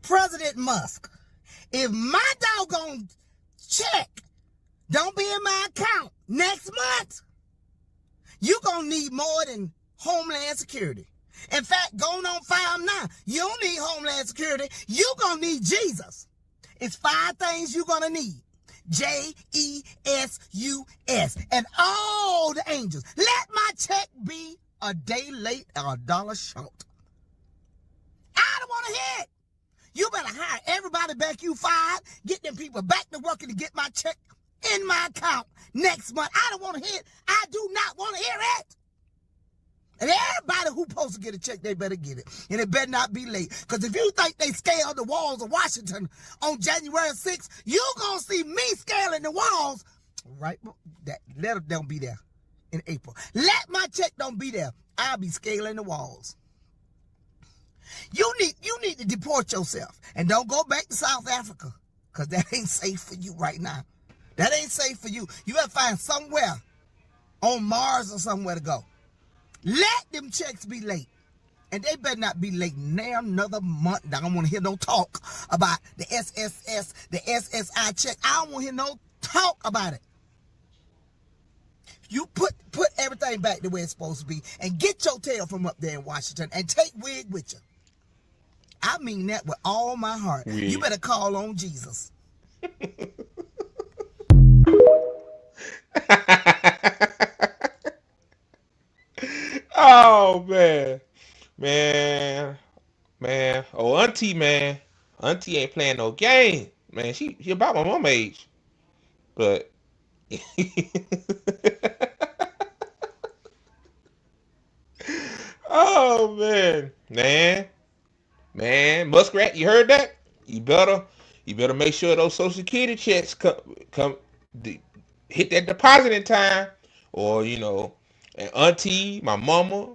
President Musk, if my doggone check don't be in my account next month, you gonna need more than Homeland Security. In fact, going on 5 now, you don't need Homeland Security. You gonna need Jesus. It's 5 things you gonna need. Jesus and all the angels. Let my check be a day late or $1 short. I don't want to hear it. You better hire everybody back you fired, get them people back to working to get my check in my account next month. I don't want to hear it. I do not want to hear it. And everybody who's supposed to get a check, they better get it. And it better not be late. Because if you think they scaled the walls of Washington on January 6th, you're going to see me scaling the walls. Right? That letter don't be there in April. Let my check don't be there. I'll be scaling the walls. You need to deport yourself. And don't go back to South Africa. Because that ain't safe for you right now. That ain't safe for you. You better find somewhere on Mars or somewhere to go. Let them checks be late. And they better not be late now another month. I don't want to hear no talk about the SSS, the SSI check. I don't want to hear no talk about it. You put everything back the way it's supposed to be and get your tail from up there in Washington and take wig with you. I mean that with all my heart. You better call on Jesus. Oh, man. Oh, auntie ain't playing no game, man. She about my mom age, but oh man, Muskrat, you heard that? You better make sure those Social Security checks come hit that deposit in time, or and auntie, my mama,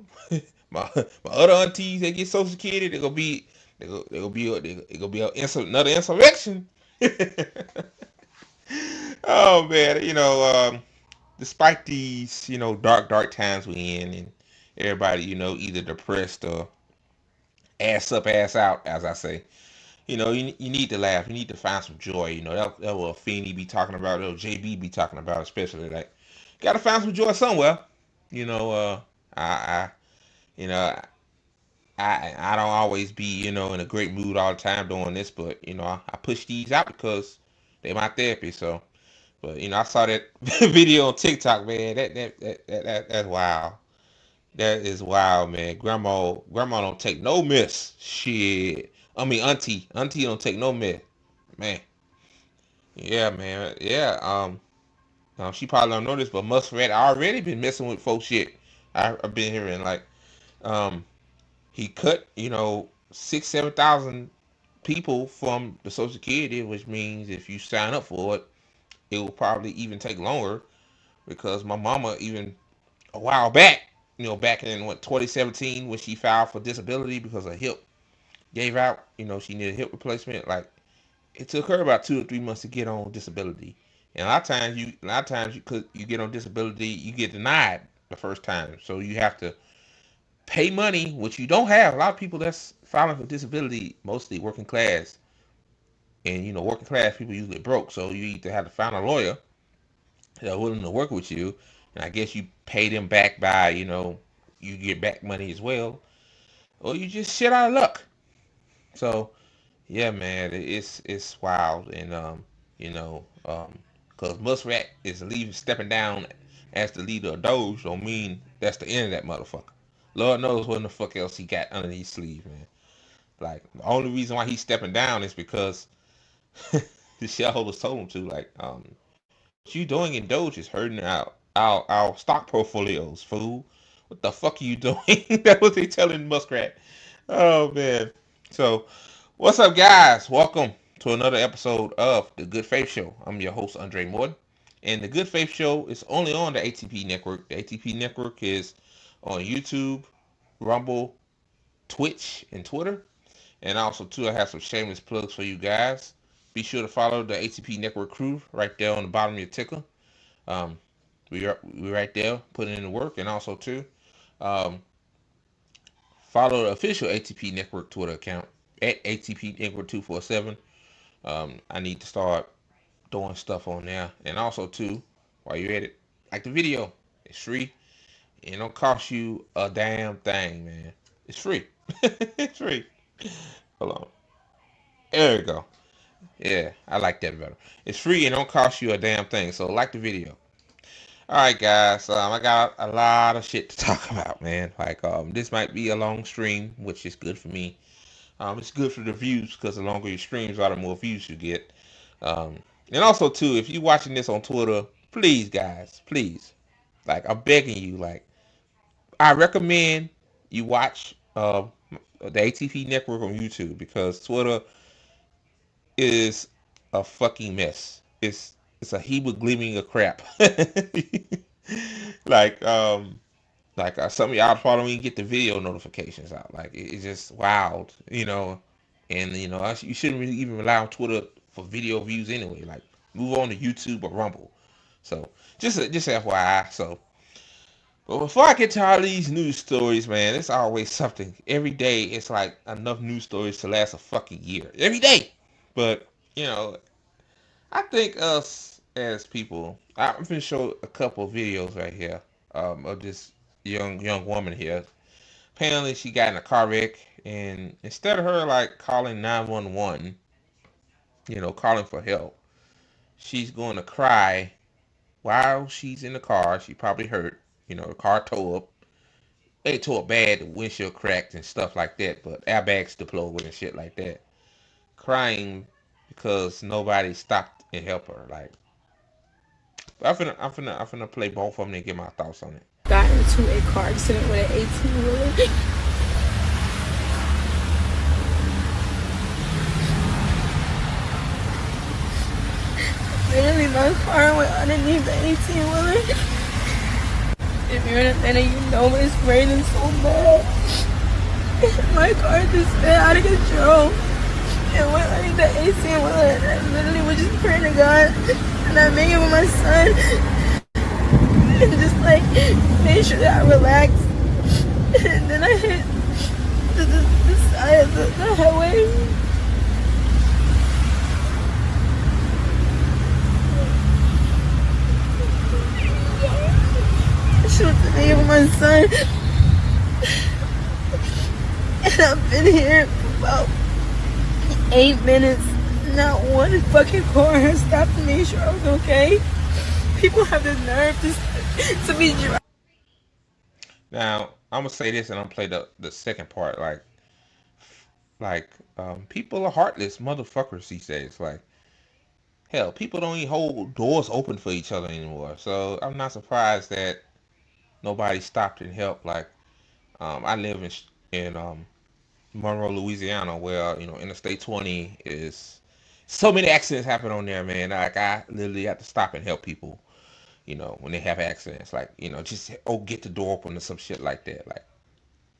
my other aunties, they get Social Security, they're gonna be another insurrection. Oh man, despite these dark times we in, and everybody either depressed or ass up ass out, as I say. You need to laugh. You need to find some joy. That what Feeney be talking about. That what JB be talking about, especially. Like, gotta find some joy somewhere. I I don't always be in a great mood all the time doing this, but I push these out because they're my therapy. So, but I saw that video on TikTok, man. That's wild. That is wild, man. Grandma don't take no miss. Shit. I mean, auntie don't take no miss, man. Yeah, man. Yeah. She probably don't know this, but Muskrat already been messing with folks shit. I've been hearing like, he cut 6,000-7,000 people from the Social Security, which means if you sign up for it, it will probably even take longer, because my mama even a while back, back in 2017, when she filed for disability because her hip gave out, she needed a hip replacement. Like, it took her about 2 or 3 months to get on disability. And a lot of times you get on disability, you get denied the first time. So you have to pay money, which you don't have. A lot of people that's filing for disability, mostly working class. And working class people usually broke. So you either have to find a lawyer that are willing to work with you. And I guess you pay them back by, you get back money as well. Or you just shit out of luck. So yeah, man, it's wild. And because Muskrat is stepping down as the leader of Doge, don't mean that's the end of that motherfucker. Lord knows what the fuck else he got under his sleeve, man. Like, the only reason why he's stepping down is because the shareholders told him to. Like, what you doing in Doge is hurting our stock portfolios, fool. What the fuck are you doing? That's what they telling Muskrat. Oh man. So, what's up, guys? Welcome to another episode of The Good Faith Show. I'm your host, Andre Morton. And The Good Faith Show is only on the ATP Network. The ATP Network is on YouTube, Rumble, Twitch, and Twitter. And also, too, I have some shameless plugs for you guys. Be sure to follow the ATP Network crew right there on the bottom of your ticker. We're right there putting in the work. And also, too, follow the official ATP Network Twitter account at ATP Network 247. I need to start doing stuff on there. And also too, while you're at it, like the video. It's free. It don't cost you a damn thing, man. It's free. It's free. Hold on. There we go. Yeah, I like that better. It's free and don't cost you a damn thing. So like the video. Alright guys, I got a lot of shit to talk about, man. Like this might be a long stream, which is good for me. It's good for the views because the longer your streams are, the more views you get. And also too, if you're watching this on Twitter, please guys, please. Like I'm begging you, like I recommend you watch the ATP network on YouTube because Twitter is a fucking mess. It's a heap of gleaming of crap. like some of y'all probably get the video notifications out. Like it's just wild, you know. And you know, you shouldn't really even rely on Twitter for video views anyway. Like move on to YouTube or Rumble. So just FYI. So, but before I get to all these news stories, man, it's always something. Every day, it's like enough news stories to last a fucking year. Every day. But you know, I think us as people, I'm gonna show a couple of videos right here of this young woman here. Apparently, she got in a car wreck, and instead of her like calling 911, you know, calling for help, she's going to cry while she's in the car. She probably hurt, you know, the car tore up. They tore up bad, the windshield cracked and stuff like that, but airbags deployed and shit like that. Crying because nobody stopped and helped her. Like, I'm finna play both of them and get my thoughts on it. Got into a car accident with an 18-wheeler. Literally, my car went underneath the 18-wheeler. If you're in Atlanta, you know it's raining so bad. My car just sped out of control. And went underneath the 18-wheeler. And I literally was just praying to God. And I made it with my son. And just like made sure that I relaxed. And then I hit the side of the highway. She was to me with my son. And I've been here for about 8 minutes. Not one fucking car has stopped to make sure I was okay. People have the nerve to be driving. Now, I'm gonna say this and I'm gonna play the second part. People are heartless motherfuckers these days. Like, hell, people don't even hold doors open for each other anymore. So I'm not surprised that nobody stopped and helped. Like, I live in Monroe, Louisiana, where you know Interstate 20 is. So many accidents happen on there, man. Like I literally have to stop and help people, you know, when they have accidents. Like, you know, just get the door open or some shit like that.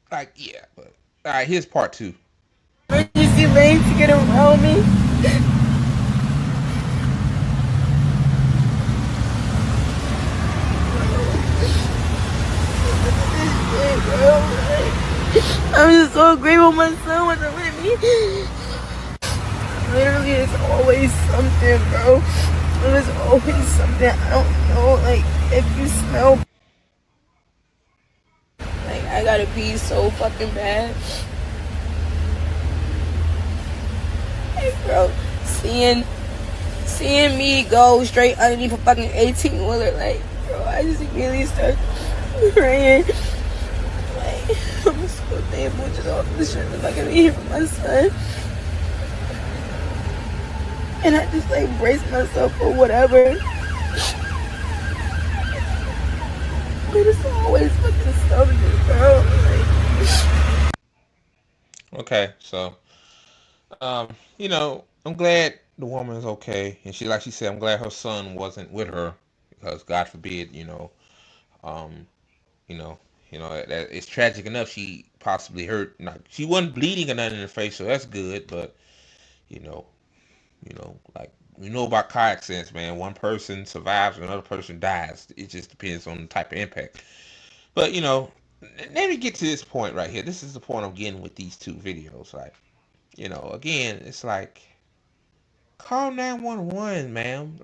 Like yeah. But all right, here's part 2. Emergency lane to get around me. I'm just so grateful my son wasn't with me. Literally, it's always something, bro. There's always something. I don't know, like, if you smell. Like, I gotta pee so fucking bad. Hey, bro, seeing me go straight underneath a fucking 18-wheeler, like, bro, I just immediately start praying. Like, I'm so thankful just off the shit that I can be here for my son. And I just like brace myself for whatever. But it's always fucking something, bro. Like... Okay, so you know, I'm glad the woman is okay, and like she said, I'm glad her son wasn't with her because God forbid, you know, that it's tragic enough she possibly hurt. Not, she wasn't bleeding or nothing in the face, so that's good. But you know, like we know about car accidents, man. One person survives, another person dies. It just depends on the type of impact. But you know, let me get to this point right here. This is the point I'm getting with these two videos. Like, again, it's like, call 911, ma'am.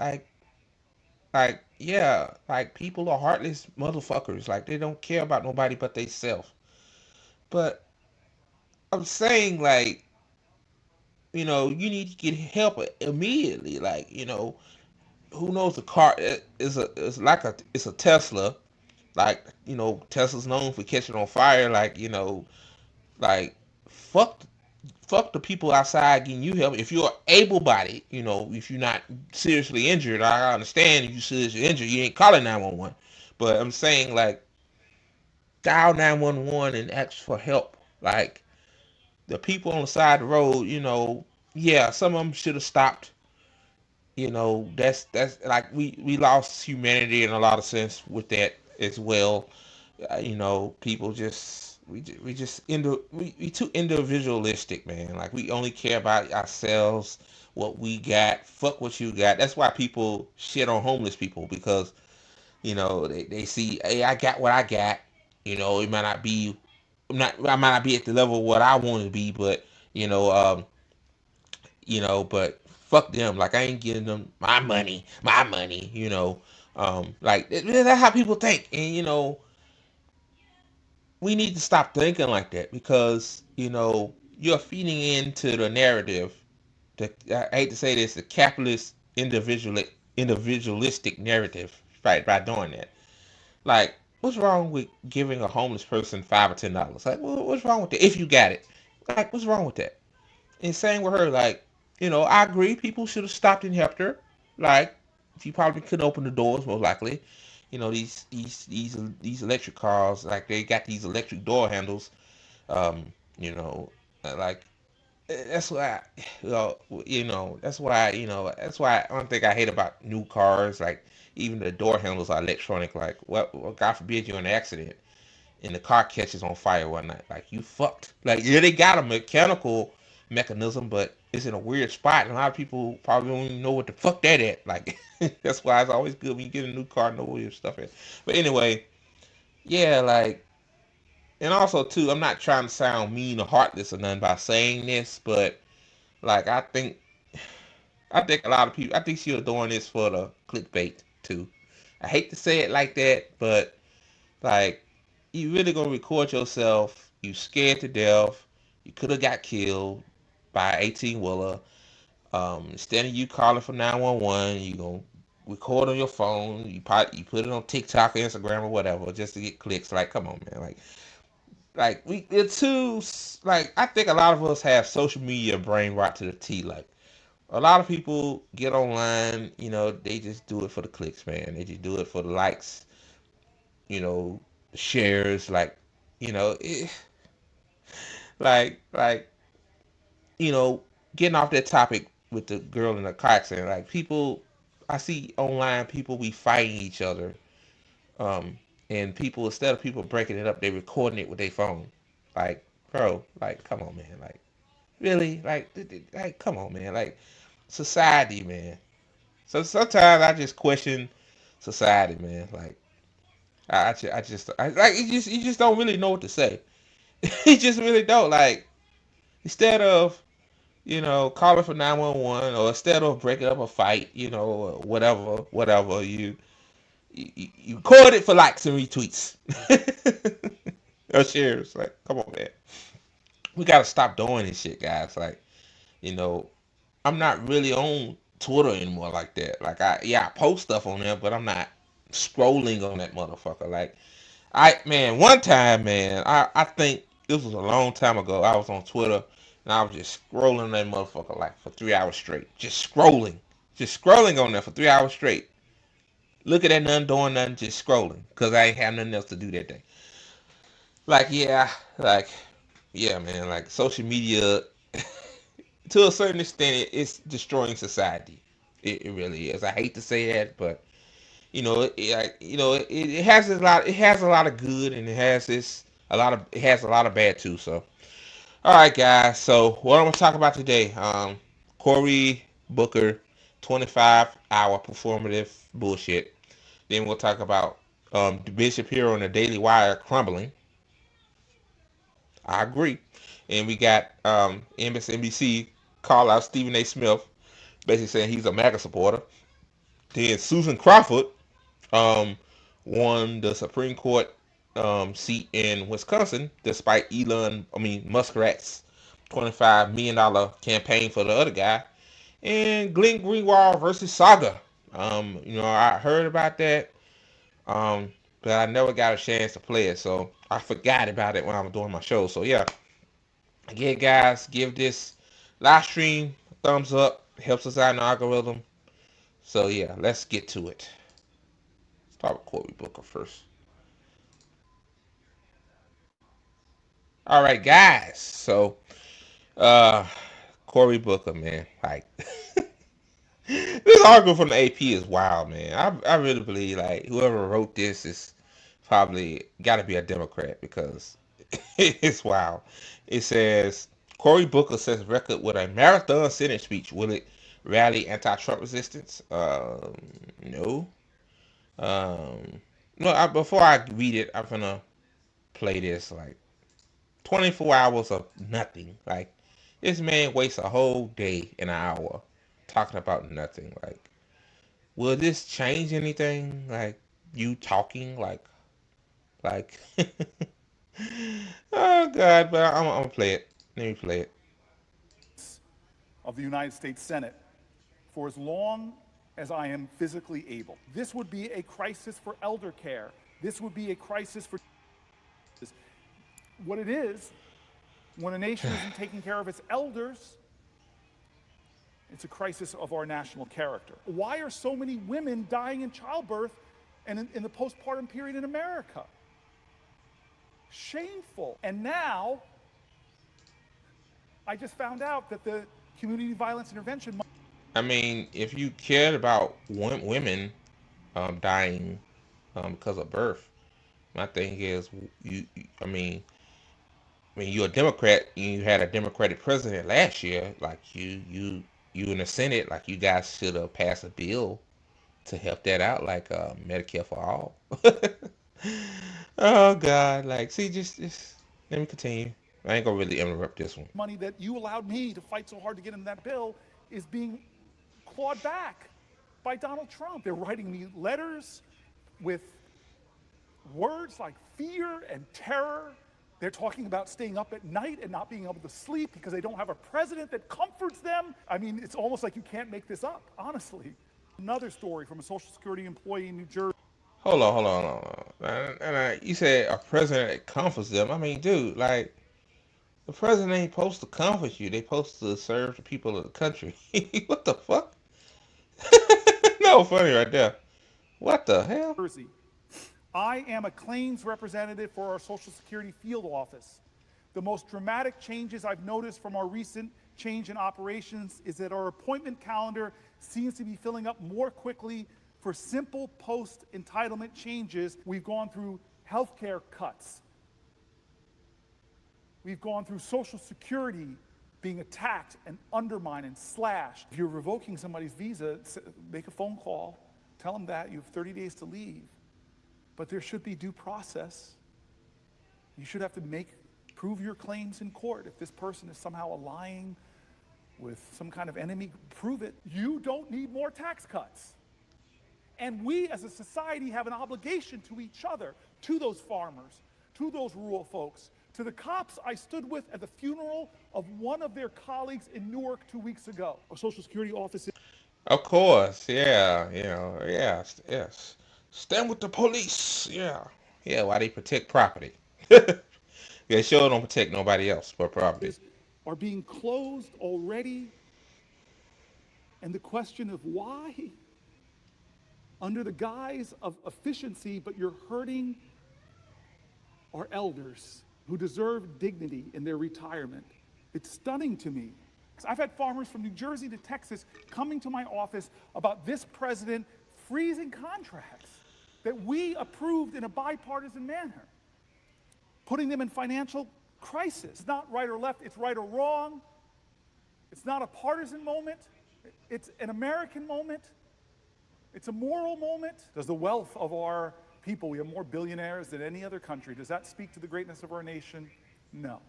Yeah, like, people are heartless motherfuckers. Like, they don't care about nobody but they self. But I'm saying, like, you need to get help immediately. Like, who knows, a car it's a Tesla. Like, Tesla's known for catching on fire. Like, like, fuck fuck the people outside getting you help. If you're able-bodied, if you're not seriously injured, I understand if you're seriously injured, you ain't calling 911. But I'm saying, like, dial 911 and ask for help. Like, the people on the side of the road, yeah, some of them should have stopped. That's like, we lost humanity in a lot of sense with that as well. People just we just we too individualistic, man. Like, we only care about ourselves, what we got. Fuck what you got. That's why people shit on homeless people, because they see, hey, I got what I got. It might not be, I might not be at the level of what I want to be, but but fuck them. Like, I ain't giving them my money, like, that's how people think. And we need to stop thinking like that, because you're feeding into the narrative. I hate to say this, the capitalist individualistic narrative, right, by doing that. Like, what's wrong with giving a homeless person $5 or $10? Like, what's wrong with that if you got it? Like, what's wrong with that? And same with her. Like, I agree, people should have stopped and helped her. Like, she probably couldn't open the doors, most likely. These electric cars, like, they got these electric door handles. You know, like, that's why, that's why one thing I hate about new cars, like, even the door handles are electronic. Like, what, God forbid you're in an accident and the car catches on fire one night. Like, you fucked. Like, yeah, they got a mechanical mechanism, but it's in a weird spot, and a lot of people probably don't even know what the fuck that at. Like, that's why it's always good when you get a new car, know where your stuff is. But anyway, yeah, like, and also too, I'm not trying to sound mean or heartless or nothing by saying this, but like, I think a lot of people, I think she was doing this for the clickbait too. I hate to say it like that, but like, you really gonna record yourself? You scared to death. You could have got killed by an 18-wheeler. Instead of you calling for 911, you gonna record on your phone. You put it on TikTok or Instagram or whatever just to get clicks. Like, come on, man. Like, it's too, like, I think a lot of us have social media brain rot to the T. Like, a lot of people get online, they just do it for the clicks, man. They just do it for the likes, you know, shares. Like, like, getting off that topic with the girl in the car accident. Like, people, I see online people be fighting each other, and people, instead of people breaking it up, they recording it with their phone. Like, bro, like, come on, man. Like, really, like, come on, man. Like, society, man. So sometimes I just question society, man. Like, like, you just don't really know what to say. You just really don't. Like, instead of, calling for 911, or instead of breaking up a fight, or whatever, you record it for likes and retweets. Or shares. Like, come on, man. We gotta stop doing this shit, guys. Like, you know, I'm not really on Twitter anymore like that. Like, I post stuff on there, but I'm not scrolling on that motherfucker. Like, man, one time, man, I think this was a long time ago. I was on Twitter and I was just scrolling that motherfucker like for 3 hours straight. Just scrolling on there for 3 hours straight. Looking at nothing, doing nothing, just scrolling, cause I ain't have nothing else to do that day. Like, like, yeah, man. Like, social media, to a certain extent, it's destroying society. It really is. I hate to say that, but it has a lot. It has a lot of good, and it has a lot of bad too. So, all right, guys. So, what I'm gonna talk about today? Cory Booker, 25-hour performative bullshit. Then we'll talk about Bishop here on the Daily Wire, Crumbling. I agree. And we got MSNBC call out Stephen A. Smith, basically saying he's a MAGA supporter. Then Susan Crawford um, won the Supreme Court seat in Wisconsin, despite Muskrat's $25 million campaign for the other guy. And Glen Greenwald versus Saagar. I heard about that, but I never got a chance to play it, so I forgot about it when I was doing my show. So yeah, again, guys, give this live stream a thumbs up. It helps us out in the algorithm. So yeah, let's get to it. Start with Cory Booker first. All right, guys. So, uh, Cory Booker, man, like this article from the AP is wild, man. I really believe like whoever wrote this is probably got to be a Democrat because it's wild. It says Cory Booker sets record with a marathon Senate speech. Will it rally anti-Trump resistance? No. No. Before I read it, I'm gonna play this. Like 24 hours of nothing. Like this man wastes a whole day and an hour talking about nothing. Like, will this change anything? Like you talking? Like. Oh God! But I'm gonna play it. Let me play it. Of the United States Senate for as long as I am physically able. This would be a crisis for elder care. This would be a crisis for what it is when a nation isn't taking care of its elders. It's a crisis of our national character. Why are so many women dying in childbirth and in the postpartum period in America? Shameful. And now, I just found out that the community violence intervention. I mean, if you cared about women dying because of birth, my thing is I mean, you're a Democrat and you had a Democratic president last year. Like you in the Senate, like you guys should have passed a bill to help that out, like Medicare for all. Oh God! Like, see, just let me continue. I ain't gonna really interrupt this one. Money that you allowed me to fight so hard to get in that bill is being clawed back by Donald Trump. They're writing me letters with words like fear and terror. They're talking about staying up at night and not being able to sleep because they don't have a president that comforts them. I mean, it's almost like you can't make this up, honestly. Another story from a Social Security employee in New Jersey. Hold on. And you said a president that comforts them. I mean, dude, like, the president ain't supposed to comfort you. They supposed to serve the people of the country. What the fuck? No, funny right there. What the hell? I am a claims representative for our Social Security field office. The most dramatic changes I've noticed from our recent change in operations is that our appointment calendar seems to be filling up more quickly for simple post-entitlement changes. We've gone through healthcare cuts. We've gone through Social Security being attacked and undermined and slashed. If you're revoking somebody's visa, make a phone call, tell them that you have 30 days to leave. But there should be due process. You should have to prove your claims in court. If this person is somehow aligning with some kind of enemy, prove it. You don't need more tax cuts. And we as a society have an obligation to each other, to those farmers, to those rural folks, to the cops I stood with at the funeral of one of their colleagues in Newark 2 weeks ago. Our Social Security office. Of course, yeah, yes. Stand with the police, yeah. Why they protect property. They sure don't protect nobody else but property. Are being closed already. And the question of why? Under the guise of efficiency, but you're hurting our elders who deserve dignity in their retirement. It's stunning to me. I've had farmers from New Jersey to Texas coming to my office about this president freezing contracts that we approved in a bipartisan manner, putting them in financial crisis. It's not right or left, it's right or wrong. It's not a partisan moment, it's an American moment. It's a moral moment. Does the wealth of our people, we have more billionaires than any other country, does that speak to the greatness of our nation? No.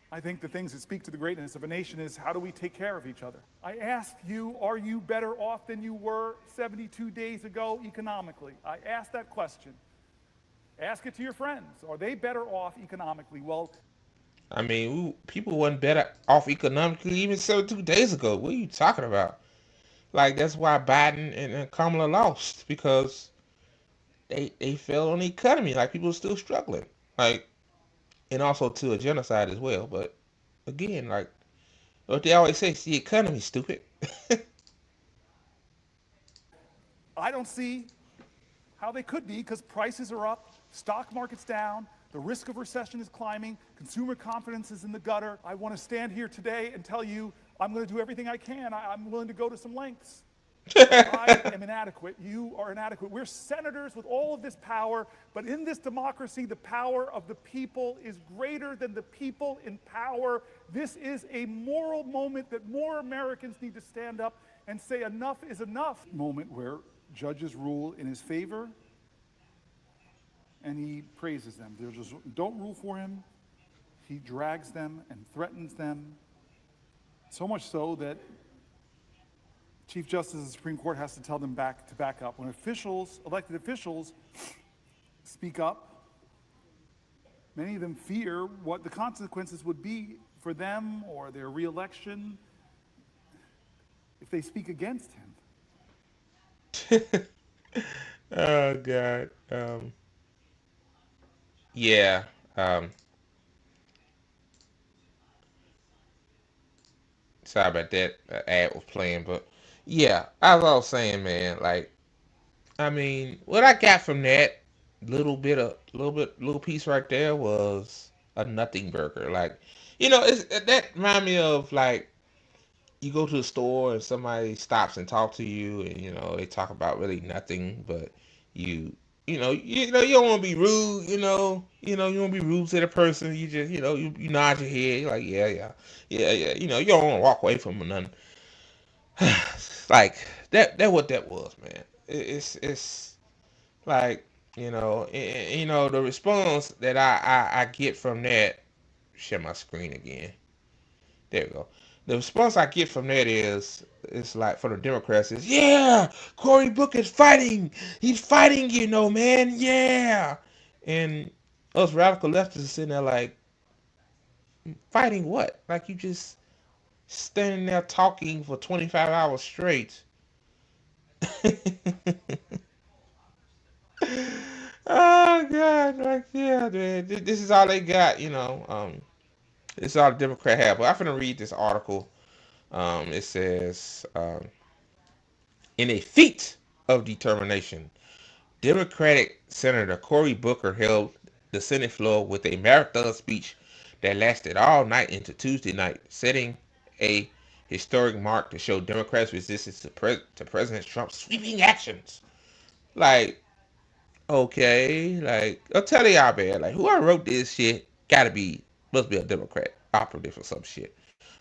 I think the things that speak to the greatness of a nation is how do we take care of each other? I ask you, are you better off than you were 72 days ago economically? I ask that question. Ask it to your friends. Are they better off economically? Well, I mean, people wasn't better off economically even 72 days ago. What are you talking about? Like, that's why Biden and Kamala lost, because they failed on the economy. Like, people are still struggling. Like, and also to a genocide as well. But again, like what they always say, it's the economy, stupid. I don't see how they could be because prices are up, stock market's down, the risk of recession is climbing, consumer confidence is in the gutter. I want to stand here today and tell you I'm going to do everything I can. I'm willing to go to some lengths. I am inadequate. You are inadequate. We're senators with all of this power, but in this democracy, the power of the people is greater than the people in power. This is a moral moment that more Americans need to stand up and say enough is enough. Moment where judges rule in his favor and he praises them. They just don't rule for him. He drags them and threatens them. So much so that Chief Justice of the Supreme Court has to tell them to back up. When elected officials, speak up, many of them fear what the consequences would be for them or their reelection if they speak against him. Oh God. Yeah. Sorry about that. Ad was playing, but yeah, as I was saying, man. Like, I mean, what I got from that little piece right there was a nothing burger. Like, that remind me of like you go to the store and somebody stops and talks to you, and they talk about really nothing, but you you don't want to be rude, you don't want to be rude to the person. You just you nod your head, you're like yeah, you don't want to walk away from them or nothing. Like that what that was, man. It's like the response that I get from that. Share my screen again. There we go. The response I get from that is, it's like for the Democrats is, yeah, Cory Booker's fighting. He's fighting, man. Yeah. And us radical leftists are sitting there like, fighting what? Like you just standing there talking for 25 hours straight. Oh God, like yeah, man. This is all they got, This is all the Democrat have. But I'm gonna read this article. It says, in a feat of determination, Democratic Senator Cory Booker held the Senate floor with a marathon speech that lasted all night into Tuesday night, setting a historic mark to show Democrats' resistance to President Trump's sweeping actions. Like, okay, like, I'll tell y'all, man, like, whoever wrote this shit must be a Democrat operative or some shit.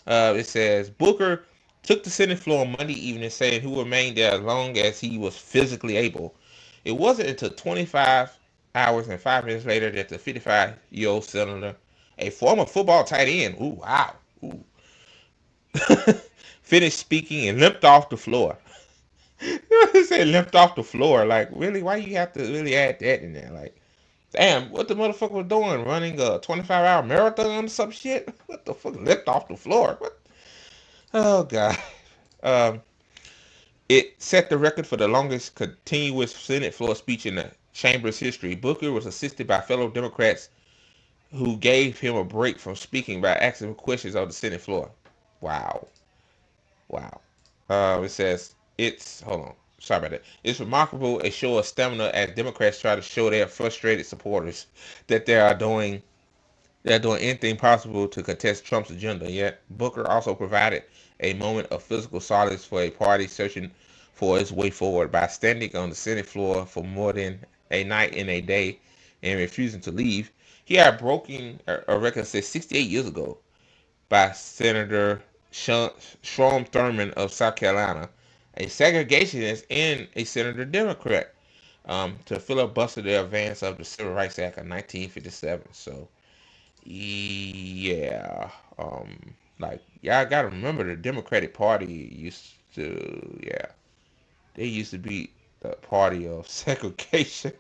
It says, Booker took the Senate floor on Monday evening, saying he would remain there as long as he was physically able. It wasn't until 25 hours and 5 minutes later that the 55-year-old senator, a former football tight end, ooh, wow, ooh, finished speaking and limped off the floor. He said limped off the floor. Like, really? Why you have to really add that in there? Like, damn, what the motherfucker was doing? Running a 25-hour marathon or some shit? What the fuck? Limped off the floor? What? Oh, God. Um, it set the record for the longest continuous Senate floor speech in the chamber's history. Booker was assisted by fellow Democrats who gave him a break from speaking by asking questions on the Senate floor. Wow. Wow. It says, hold on. Sorry about that. It's remarkable, a show of stamina as Democrats try to show their frustrated supporters that they're doing anything possible to contest Trump's agenda. Yet Booker also provided a moment of physical solace for a party searching for its way forward by standing on the Senate floor for more than a night and a day and refusing to leave. He had broken a record set 68 years ago by Senator Strom Thurmond of South Carolina, a segregationist and a senator Democrat, to filibuster the advance of the Civil Rights Act of 1957. So, Yeah. Like, y'all gotta remember the Democratic Party they used to be the party of segregation.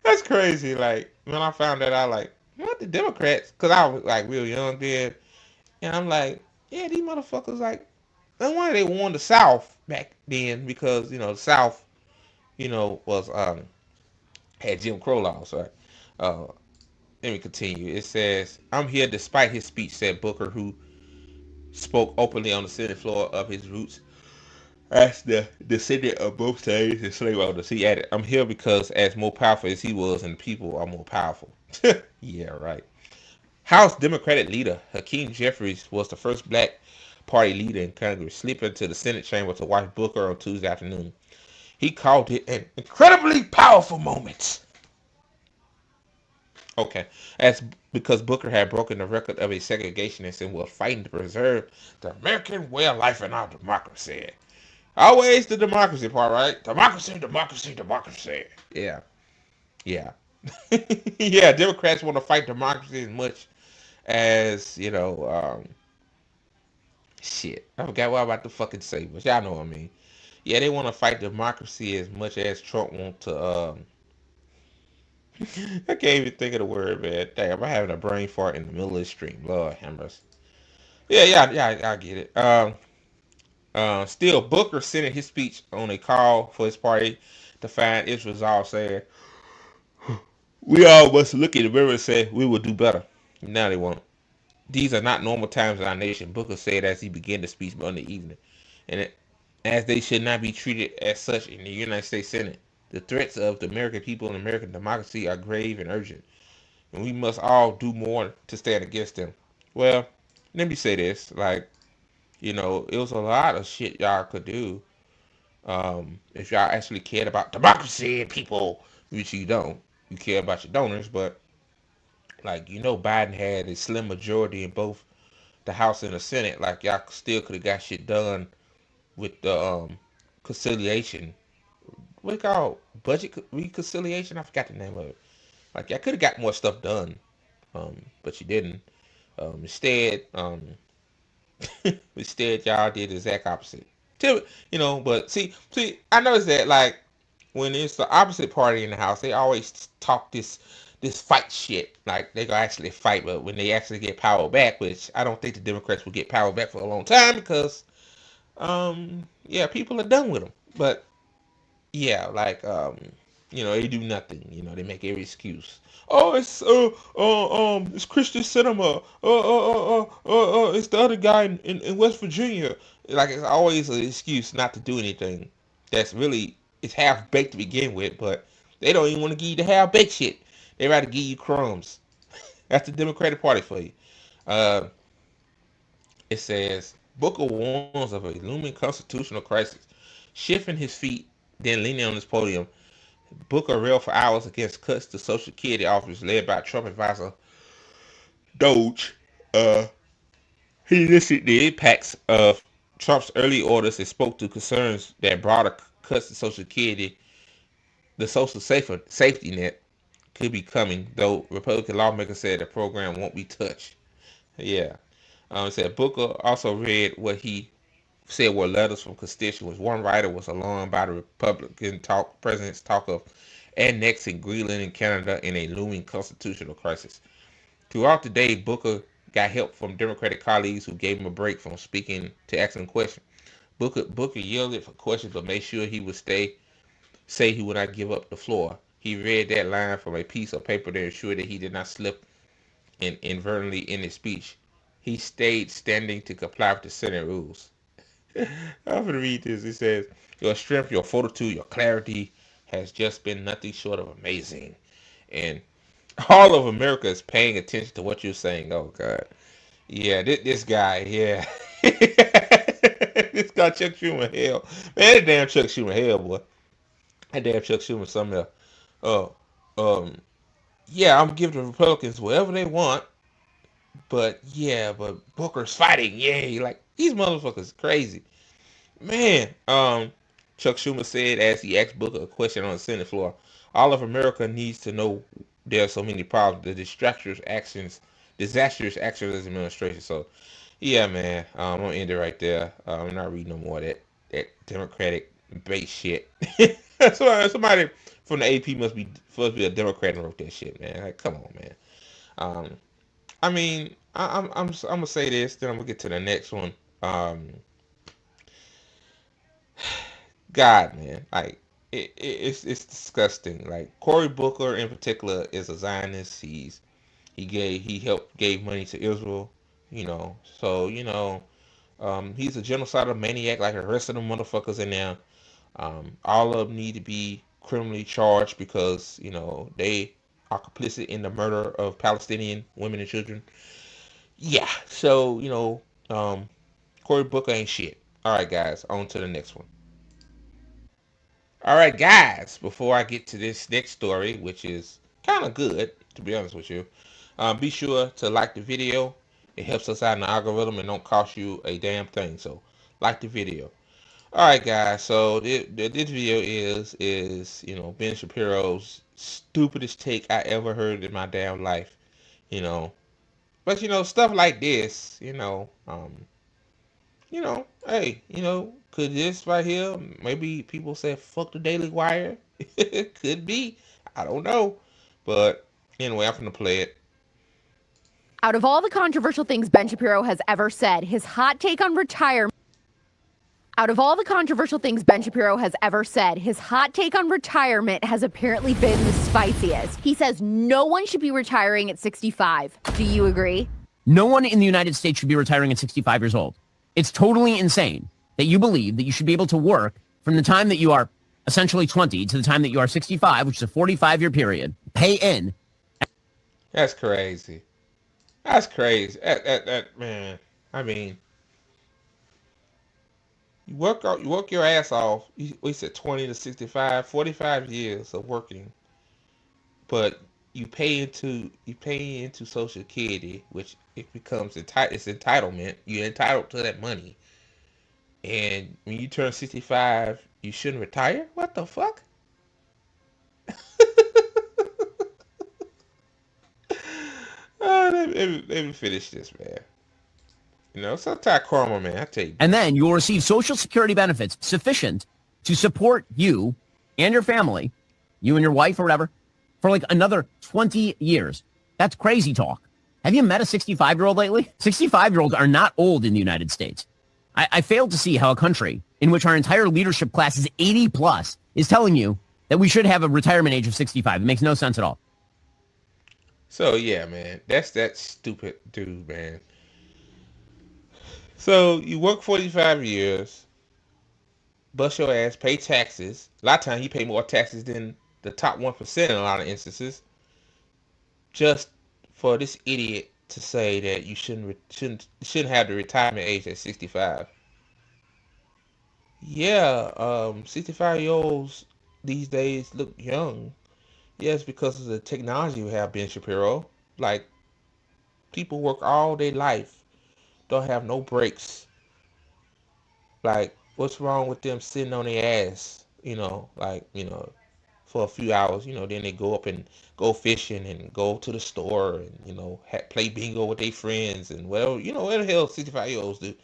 That's crazy. Like, when I found that out, like, what, the Democrats? Because I was, like, real young then. And I'm like, yeah, these motherfuckers, like, no wonder they won the South back then, because, the South, was, had Jim Crow laws, right? Uh, Let me continue. It says, I'm here despite his speech, said Booker, who spoke openly on the Senate floor of his roots as the descendant of both slaves and slave owners. He added, I'm here because as more powerful as he was, and the people are more powerful. Yeah, right. House Democratic leader Hakeem Jeffries was the first black party leader in Congress, sleeping into the Senate chamber to watch Booker on Tuesday afternoon. He called it an incredibly powerful moment. Okay, that's because Booker had broken the record of a segregationist and was fighting to preserve the American way of life and our democracy. Always the democracy part, right? Democracy, democracy, democracy. Yeah, yeah. Yeah, Democrats want to fight democracy as much as, shit. I forgot what I was about to fucking say, but y'all know what I mean. Yeah, they want to fight democracy as much as Trump want to, I can't even think of the word, man. Damn, I'm having a brain fart in the middle of the stream. Lord have mercy. Yeah, yeah, yeah, I get it. Still, Booker sent in his speech on a call for his party to find its resolve, saying, we all must look in the mirror and say, we will do better. Now they won't. These are not normal times in our nation, Booker said as he began the speech Monday evening, and as they should not be treated as such in the United States Senate. The threats of the American people and American democracy are grave and urgent, and we must all do more to stand against them. Well, let me say this, like, it was a lot of shit y'all could do, if y'all actually cared about democracy and people, which you don't. You care about your donors, but, like, Biden had a slim majority in both the House and the Senate. Like, y'all still could have got shit done with the conciliation. What do you call budget reconciliation? I forgot the name of it. Like, y'all could have got more stuff done, but you didn't. Instead, instead, y'all did the exact opposite. But see, I noticed that, like, when it's the opposite party in the House, they always talk this fight shit. Like, they gonna actually fight, but when they actually get power back, which I don't think the Democrats will get power back for a long time, because yeah, people are done with them. But yeah, like, they do nothing. They make every excuse. Oh, it's Christian cinema. It's the other guy in West Virginia. Like, it's always an excuse not to do anything. That's really, it's half baked to begin with, but they don't even want to give you the half baked shit. They rather give you crumbs. That's the Democratic Party for you. Uh, it says Booker warns of a looming constitutional crisis, shifting his feet, then leaning on his podium. Booker railed for hours against cuts to Social Security offers led by Trump advisor Doge. Uh, he listed the impacts of Trump's early orders and spoke to concerns that broader cuts to Social Security, the social safety net, could be coming, though Republican lawmakers said the program won't be touched. Yeah. It said Booker also read what he said were letters from constituents. One writer was alarmed by the president's talk of annexing Greenland and Canada in a looming constitutional crisis. Throughout the day, Booker got help from Democratic colleagues who gave him a break from speaking to ask him questions. Booker yielded for questions, but made sure he would say he would not give up the floor. He read that line from a piece of paper to ensure that he did not slip inadvertently in his speech. He stayed standing to comply with the Senate rules. I'm going to read this. It says, your strength, your fortitude, your clarity has just been nothing short of amazing. And all of America is paying attention to what you're saying. Oh, God. Yeah, this guy, yeah. This guy Chuck Schumer, hell. Man, that damn Chuck Schumer, hell, boy. That damn Chuck Schumer, something else. Oh, yeah, I'm giving the Republicans whatever they want. But, yeah, but Booker's fighting. Yay. Like, these motherfuckers crazy. Man, Chuck Schumer said as he asked Booker a question on the Senate floor, all of America needs to know there are so many problems. The disastrous actions as administration. So, yeah, man, I'm gonna end it right there. I'm not reading no more of that Democratic base shit. Somebody from the AP must be supposed to be a Democrat and wrote that shit, man. Like, come on, man. Um, I mean, I'm gonna say this, then I'm gonna get to the next one. God, man, like it's disgusting. Like Cory Booker in particular is a Zionist. He helped gave money to Israel. So he's a genocidal maniac like the rest of the motherfuckers in there. All of them need to be criminally charged because they are complicit in the murder of Palestinian women and children. Yeah, so Cory Booker ain't shit. All right, guys, on to the next one. All right, guys, before I get to this next story, which is kind of good, to be honest with you, be sure to like the video. It helps us out in the algorithm and don't cost you a damn thing. So, like the video. All right, guys. So this video is Ben Shapiro's stupidest take I ever heard in my damn life. But stuff like this. Hey, could this right here, maybe people say fuck the Daily Wire? Could be. I don't know. But anyway, I'm gonna play it. Out of all the controversial things Ben Shapiro has ever said, his hot take on retirement. Out of all the controversial things Ben Shapiro has ever said, his hot take on retirement has apparently been the spiciest. He says no one should be retiring at 65. Do you agree? No one in the United States should be retiring at 65 years old. It's totally insane that you believe that you should be able to work from the time that you are essentially 20 to the time that you are 65, which is a 45-year period, pay in. That's crazy. That's crazy. That man. I mean, you work your ass off. We said 20 to 65, 45 years of working, but you pay into Social Security, which it becomes it's entitlement. You're entitled to that money, and when you turn 65, you shouldn't retire. What the fuck? Let me finish this, man. Sometimes karma, man, I tell you. And then you will receive Social Security benefits sufficient to support you and your family, you and your wife or whatever, for like another 20 years. That's crazy talk. Have you met a 65-year-old lately? 65-year-olds are not old in the United States. I fail to see how a country in which our entire leadership class is 80 plus is telling you that we should have a retirement age of 65. It makes no sense at all. So yeah, man, that's that stupid dude, man. So you work 45 years, bust your ass, pay taxes. A lot of times you pay more taxes than the top 1% in a lot of instances, just for this idiot to say that you shouldn't have the retirement age at 65. Yeah, 65-year-olds these days look young. Yes, because of the technology we have, Ben Shapiro. Like, people work all their life, don't have no breaks. Like, what's wrong with them sitting on their ass, for a few hours, then they go up and go fishing and go to the store and, play bingo with their friends and whatever the hell 65-year-olds do,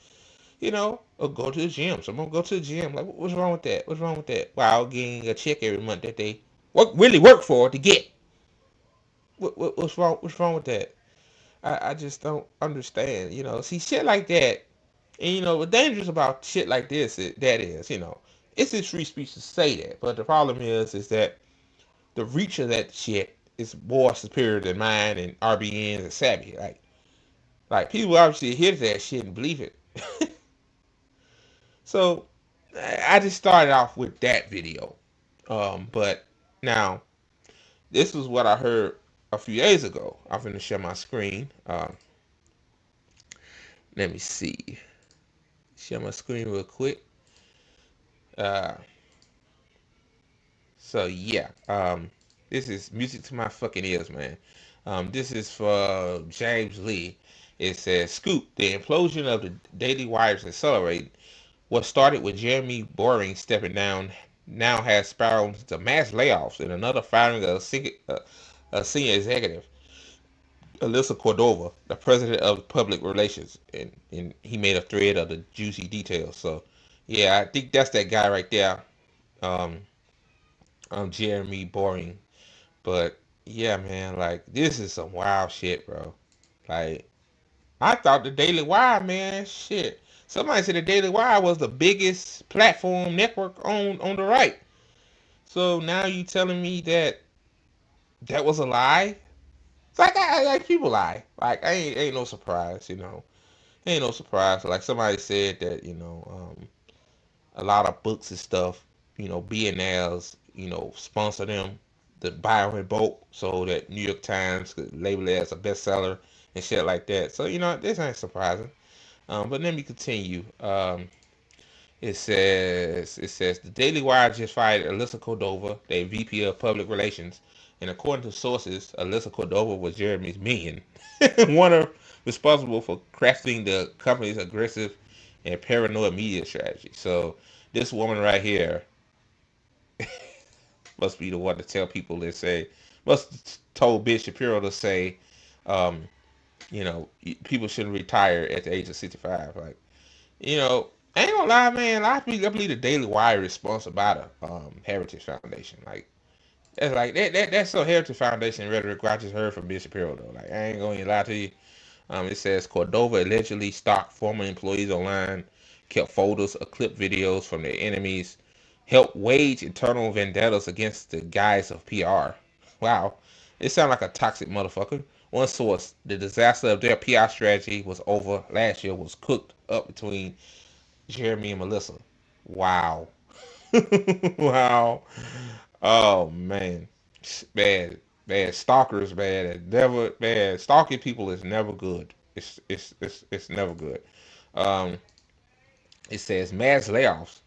or go to the gym. Some of them go to the gym. Like, what's wrong with that? What's wrong with that? While getting a check every month that they really work for to get. What's wrong? What's wrong with that? I just don't understand. See shit like that, and what's dangerous about shit like this it's just free speech to say that. But the problem is that the reach of that shit is more superior than mine and RBN's and Savvy. Like people obviously hear that shit and believe it. So I just started off with that video, but now this was what I heard a few days ago. I'm going to share my screen. Let me see. Share my screen real quick. So yeah, this is music to my fucking ears, man. This is for James Lee. It says, "Scoop: the implosion of the Daily Wire's accelerate. What started with Jeremy Boring stepping down now has spiraled into mass layoffs and another firing of a senior executive. Alyssa Cordova, the president of public relations, and he made a thread of the juicy details. So, yeah, I think that's that guy right there, um, Jeremy Boring. But yeah, man, like this is some wild shit, bro. Like I thought the Daily Wire, man, shit. Somebody said the Daily Wire was the biggest platform network on the right. So now you telling me that that was a lie? It's like like people lie. Like ain't no surprise, you know. Ain't no surprise. Like somebody said that, a lot of books and stuff, billionaires, sponsor them to buy them in bulk so that New York Times could label it as a bestseller and shit like that. So, this ain't surprising. But let me continue. It says the Daily Wire just fired Alyssa Cordova, the VP of Public Relations, and according to sources, Alyssa Cordova was Jeremy's minion, one of responsible for crafting the company's aggressive and paranoid media strategy. So this woman right here must be the one to tell people that say must told Ben Shapiro to say, um, people shouldn't retire at the age of 65. Like, I ain't gonna lie, man. I believe the Daily Wire is sponsored by the Heritage Foundation. Like that's so Heritage Foundation rhetoric I just heard from Ben Shapiro though. Like I ain't gonna lie to you. It says Cordova allegedly stalked former employees online, kept folders of clip videos from their enemies, helped wage internal vendettas against the guise of PR. Wow, it sounds like a toxic motherfucker. One source, the disaster of their PR strategy was over last year, was cooked up between Jeremy and Melissa. Wow. Wow. Oh man. Bad. Bad. Stalkers, bad. Never bad. Stalking people is never good. It's never good. Um it says mass layoffs.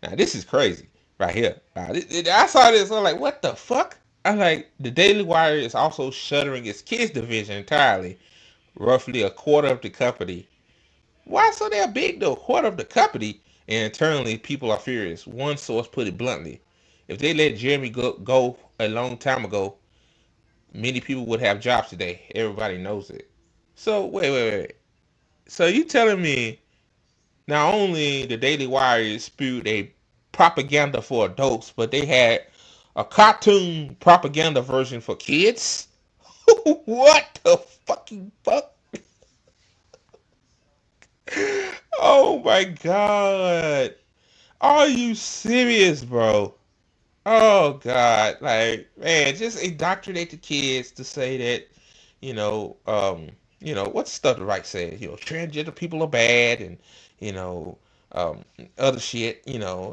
Now this is crazy right here. I saw this, I'm like, what the fuck? I'm like, the Daily Wire is also shuttering its kids division entirely. Roughly a quarter of the company. Why so damn big though? Quarter of the company, and internally people are furious. One source put it bluntly: if they let Jeremy go a long time ago, many people would have jobs today. Everybody knows it. So wait. So you telling me not only the Daily Wire spewed a propaganda for adults, but they had a cartoon propaganda version for kids? What the fucking fuck? Oh my god. Are you serious, bro? Oh God, like man, just indoctrinate the kids to say that, you know, um, what's stuff the right says, transgender people are bad and, you know, um, other shit,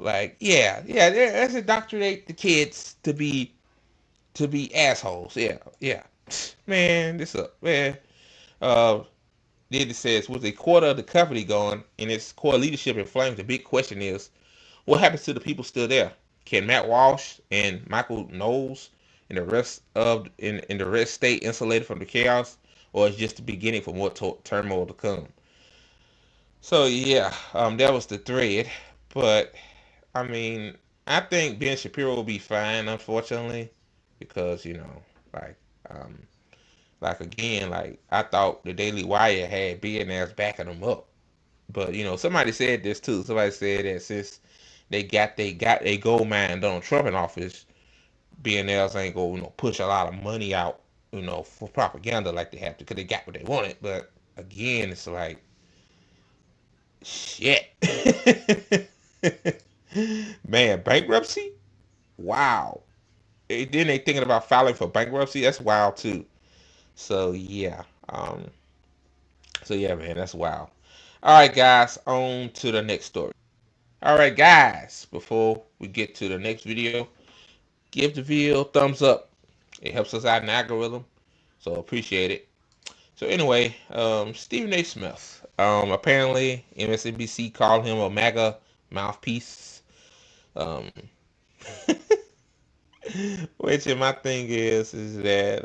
like yeah, let's indoctrinate the kids to be assholes. Yeah, man, this up, man. Uh, then it says with a quarter of the company gone and its core leadership in flames, the big question is what happens to the people still there? Can Matt Walsh and Michael Knowles and the rest stay insulated from the chaos, or is just the beginning for more turmoil to come? So yeah, that was the thread. But I mean, I think Ben Shapiro will be fine, unfortunately, because like um, like again, like I thought the Daily Wire had billionaires backing them up. But somebody said this too. Somebody said that since they got a gold mine Donald Trump in office, BNLs ain't go push a lot of money out for propaganda like they have to because they got what they wanted. But again, it's like shit, man, bankruptcy. Wow. Then they thinking about filing for bankruptcy. That's wild too. So yeah, man, that's wild. All right, guys, on to the next story. All right, guys, before we get to the next video, give the video a thumbs up. It helps us out in the algorithm, so appreciate it. So anyway, Stephen A. Smith. Apparently MSNBC called him a MAGA mouthpiece. Um, which my thing is that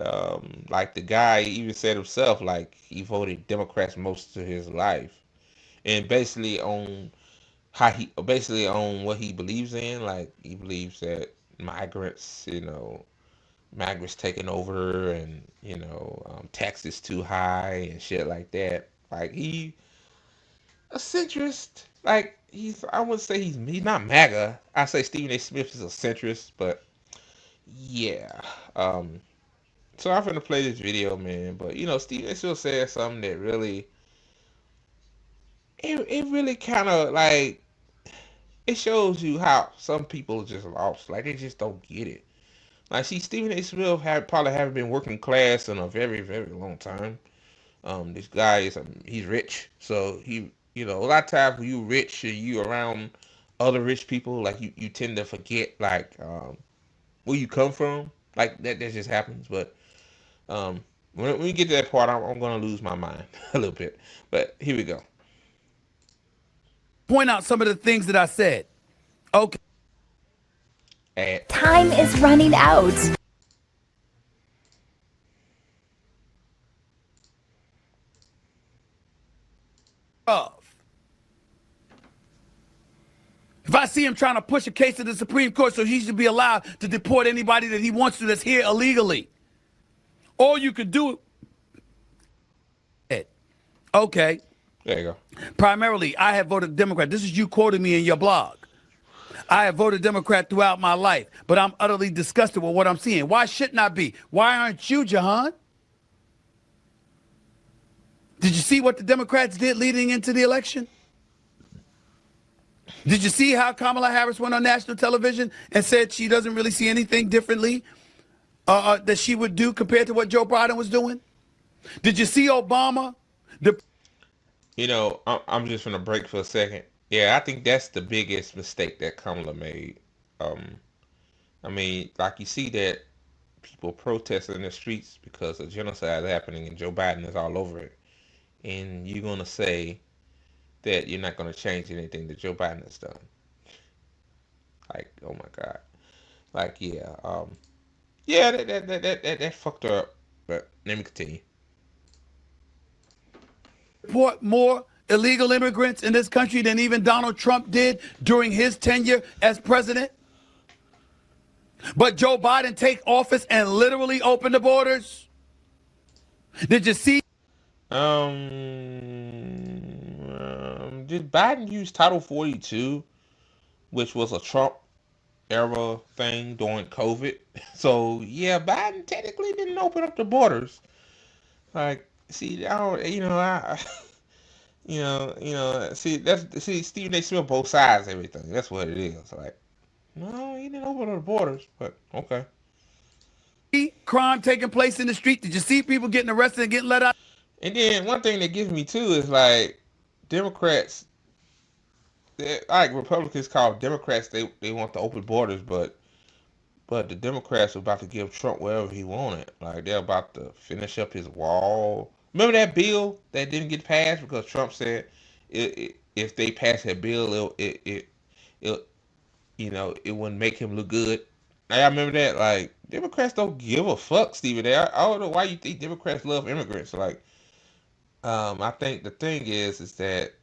like the guy even said himself, like he voted Democrats most of his life, and basically on what he believes in. Like he believes that migrants, migrants taking over and, taxes too high and shit like that. Like, he a centrist. Like, I wouldn't say he's not MAGA. I say Stephen A. Smith is a centrist, but yeah. So I'm gonna play this video, man. But Stephen A. Smith said something that really, it really kind of like, it shows you how some people are just lost. Like, they just don't get it. Like, see, Stephen A. Smith probably haven't been working class in a very, very long time. This guy he's rich, so a lot of times when you rich and you around other rich people, like you tend to forget like where you come from. Like that just happens. But when we get to that part, I'm gonna lose my mind a little bit. But here we go. Point out some of the things that I said. Okay. Time is running out. If I see him trying to push a case to the Supreme Court so he should be allowed to deport anybody that he wants to that's here illegally, all you could do it. Okay. There you go. Primarily, I have voted Democrat. This is you quoting me in your blog. I have voted Democrat throughout my life, but I'm utterly disgusted with what I'm seeing. Why shouldn't I be? Why aren't you, Jahan? Did you see what the Democrats did leading into the election? Did you see how Kamala Harris went on national television and said she doesn't really see anything differently that she would do compared to what Joe Biden was doing? Did you see Obama? I'm just going to break for a second. Yeah, I think that's the biggest mistake that Kamala made. Like, you see that people protesting in the streets because of genocide is happening and Joe Biden is all over it. And you're going to say that you're not going to change anything that Joe Biden has done. Like, oh my God. Like, yeah. That fucked her up. But let me continue. Report more illegal immigrants in this country than even Donald Trump did during his tenure as president. But Joe Biden take office and literally open the borders. Did you see? Did Biden use Title 42, which was a Trump era thing during COVID? So yeah, Biden technically didn't open up the borders. Like, see, I don't, see, Stephen A. Smith both sides of everything. That's what it is. Like, no, he didn't open up the borders, but okay. Crime taking place in the street. Did you see people getting arrested and getting let out? And then one thing that gives me too is like Democrats, like Republicans call Democrats, they want the open borders, but the Democrats are about to give Trump whatever he wanted. Like, they're about to finish up his wall. Remember that bill that didn't get passed because Trump said if they pass that bill, it wouldn't make him look good. I remember that. Like, Democrats don't give a fuck, Stephen A. I don't know why you think Democrats love immigrants. Like, I think the thing is that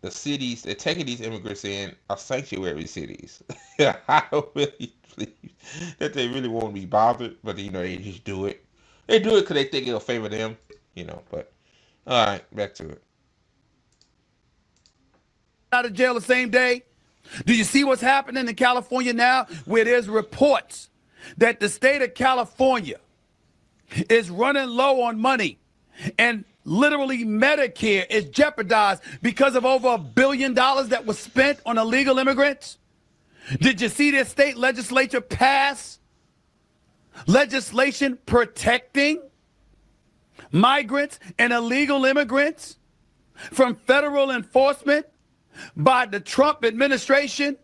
the cities they're taking these immigrants in are sanctuary cities. I don't really believe that they really want to be bothered, but they just do it. They do it because they think it'll favor them, But all right, back to it. Out of jail the same day. Do you see what's happening in California now, where there's reports that the state of California is running low on money, and literally Medicare is jeopardized because of over $1 billion that was spent on illegal immigrants? Did you see their state legislature pass legislation protecting migrants and illegal immigrants from federal enforcement by the Trump administration?